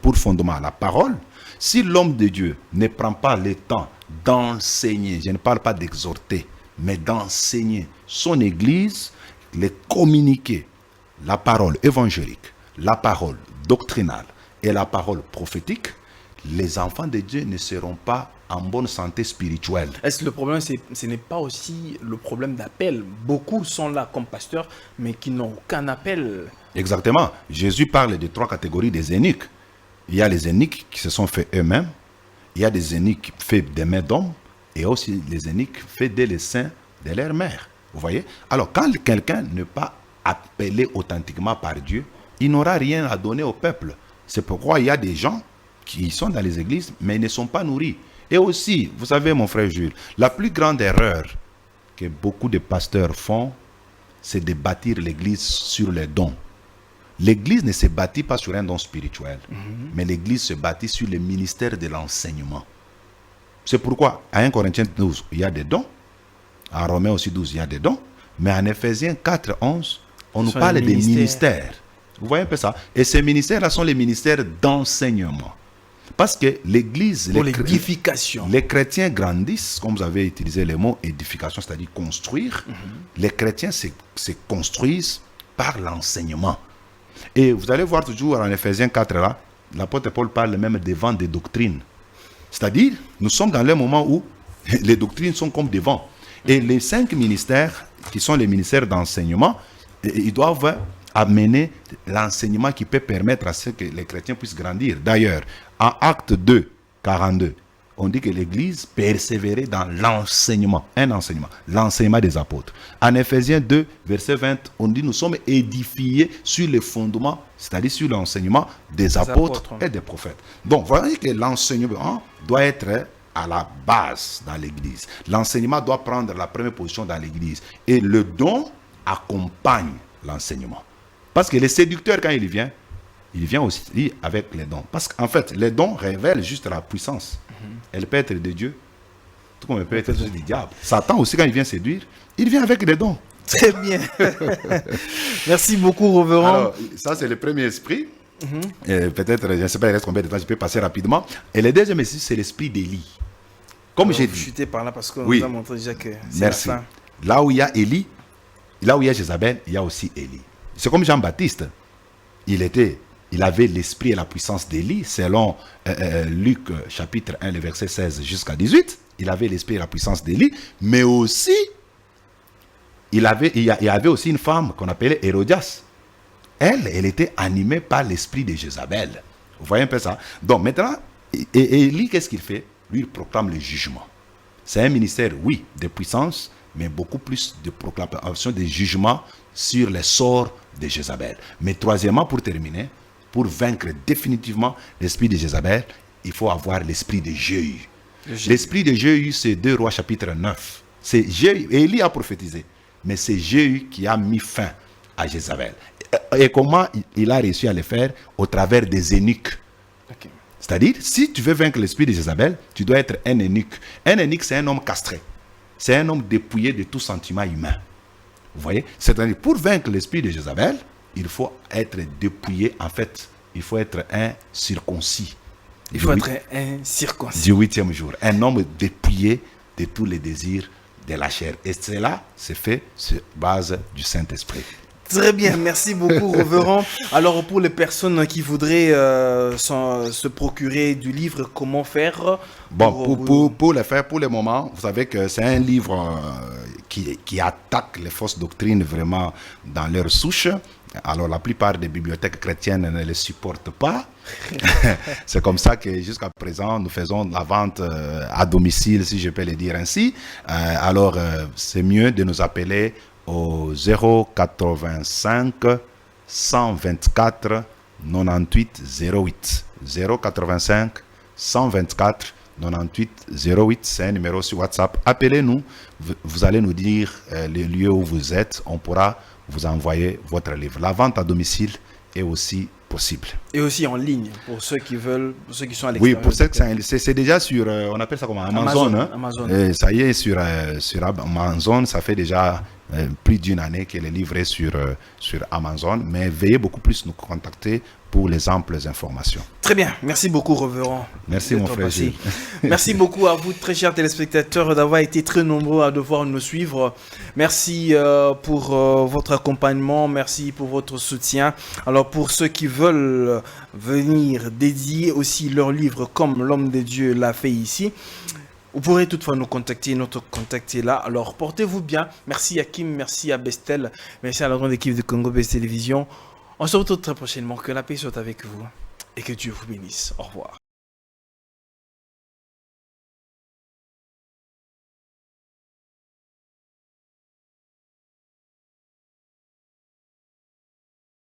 Speaker 2: pour fondement la parole, si l'homme de Dieu ne prend pas le temps d'enseigner, je ne parle pas d'exhorter, mais d'enseigner son église, les communiquer la parole évangélique, la parole doctrinale et la parole prophétique, les enfants de Dieu ne seront pas en bonne santé spirituelle.
Speaker 1: Est-ce que le problème, ce n'est pas aussi le problème d'appel? Beaucoup sont là comme pasteurs, mais qui n'ont aucun appel.
Speaker 2: Exactement. Jésus parle de 3 catégories des eunuques. Il y a les eunuques qui se sont faits eux-mêmes, il y a des eunuques faits des mains d'hommes, et aussi les eunuques faits dès les seins de leur mère. Vous voyez? Alors, quand quelqu'un n'est pas appelé authentiquement par Dieu, il n'aura rien à donner au peuple. C'est pourquoi il y a des gens qui sont dans les églises, mais ils ne sont pas nourris. Et aussi, vous savez, mon frère Jules, la plus grande erreur que beaucoup de pasteurs font, c'est de bâtir l'église sur les dons. L'église ne se bâtit pas sur un don spirituel, mais l'église se bâtit sur le ministère de l'enseignement. C'est pourquoi, à 1 Corinthiens 12, il y a des dons. En Romains aussi 12, il y a des dons. Mais en Éphésiens 4, 11, on nous parle des ministères. Vous voyez un peu ça? Et ces ministères-là sont les ministères d'enseignement. Parce que l'église,
Speaker 1: pour l'édification,
Speaker 2: les chrétiens grandissent, comme vous avez utilisé le mot édification, c'est-à-dire construire. Les chrétiens se construisent par l'enseignement. Et vous allez voir toujours en Éphésiens 4 là, l'apôtre Paul parle même des vents des doctrines. C'est-à-dire, nous sommes dans le moment où les doctrines sont comme des vents. Et les 5 ministères, qui sont les ministères d'enseignement, ils doivent amener l'enseignement qui peut permettre à ce que les chrétiens puissent grandir. D'ailleurs, en Acte 2, 42, on dit que l'Église persévérait dans l'enseignement, l'enseignement des apôtres. En Éphésiens 2, verset 20, on dit nous sommes édifiés sur les fondements, c'est-à-dire sur l'enseignement des apôtres et des prophètes. Donc, vous voyez que l'enseignement doit être à la base dans l'Église. L'enseignement doit prendre la première position dans l'Église. Et le don accompagne l'enseignement. Parce que le séducteur, quand il vient aussi avec les dons. Parce qu'en fait, les dons révèlent juste la puissance. Elle peut être de Dieu, tout comme elle peut être du diable. Satan aussi, quand il vient séduire, il vient avec des dons.
Speaker 1: Très bien. Merci beaucoup, Reverend.
Speaker 2: Alors, ça, c'est le premier esprit. Peut-être, je ne sais pas, il reste combien de temps, je peux passer rapidement. Et le deuxième esprit, c'est l'esprit d'Élie. Comme j'ai dit.
Speaker 1: Chuter par là parce qu'on nous a montré déjà que c'est
Speaker 2: merci.
Speaker 1: la fin.
Speaker 2: Là où il y a Élie, là où il y a Jézabel, il y a aussi Élie. C'est comme Jean-Baptiste. Il avait l'esprit et la puissance d'Élie, selon Luc chapitre 1, le verset 16 jusqu'à 18. Il avait l'esprit et la puissance d'Élie, mais aussi, il y avait aussi une femme qu'on appelait Hérodias. Elle était animée par l'esprit de Jézabel. Vous voyez un peu ça? Donc maintenant, Élie, qu'est-ce qu'il fait? Lui, il proclame le jugement. C'est un ministère, oui, de puissance, mais beaucoup plus de proclamation de jugement sur les sorts de Jézabel. Mais troisièmement, pour terminer, pour vaincre définitivement l'esprit de Jézabel, il faut avoir l'esprit de Jéhu. L'esprit de Jéhu, c'est 2 Rois chapitre 9. C'est Jéhu, Élie a prophétisé, mais c'est Jéhu qui a mis fin à Jézabel. Et comment il a réussi à le faire? Au travers des eunuques. Okay. C'est-à-dire, si tu veux vaincre l'esprit de Jézabel, tu dois être un eunuque. Un eunuque, c'est un homme castré. C'est un homme dépouillé de tout sentiment humain. Vous voyez? C'est-à-dire, pour vaincre l'esprit de Jézabel, il faut être dépouillé. En fait, il faut être un circoncis.
Speaker 1: Il faut être un circoncis.
Speaker 2: Du 8e jour. Un homme dépouillé de tous les désirs de la chair. Et cela se fait sur base du Saint-Esprit.
Speaker 1: Très bien, merci beaucoup, Reverend. Alors, pour les personnes qui voudraient se procurer du livre, comment faire?
Speaker 2: Bon, pour le faire, pour le moment, vous savez que c'est un livre qui attaque les fausses doctrines vraiment dans leur souche. Alors, la plupart des bibliothèques chrétiennes ne les supportent pas. C'est comme ça que jusqu'à présent, nous faisons la vente à domicile, si je peux le dire ainsi. Alors, c'est mieux de nous appeler au 085 124 98 08. 085 124 98 08. C'est un numéro sur WhatsApp. Appelez-nous. Vous allez nous dire les lieux où vous êtes. On pourra vous envoyer votre livre. La vente à domicile est aussi possible.
Speaker 1: Et aussi en ligne, pour ceux qui veulent, pour ceux qui sont à
Speaker 2: Oui,
Speaker 1: l'extérieur.
Speaker 2: pour ceux que c'est déjà sur, on appelle ça comment, Amazon.
Speaker 1: Amazon.
Speaker 2: Ça y est, sur Amazon, ça fait déjà plus d'une année qu'elle est livrée sur Amazon. Mais veuillez beaucoup plus nous contacter pour les amples informations.
Speaker 1: Très bien, merci beaucoup, Reverend.
Speaker 2: Merci, mon frère Gilles.
Speaker 1: Merci beaucoup à vous, très chers téléspectateurs, d'avoir été très nombreux à devoir nous suivre. Merci pour votre accompagnement, merci pour votre soutien. Alors, pour ceux qui veulent venir dédier aussi leur livre comme l'homme de Dieu l'a fait ici, vous pourrez toutefois nous contacter, notre contact est là. Alors, portez-vous bien. Merci à Kim, merci à Bestel, merci à la grande équipe de Congo Best Télévision. On se retrouve très prochainement. Que la paix soit avec vous et que Dieu vous bénisse. Au revoir.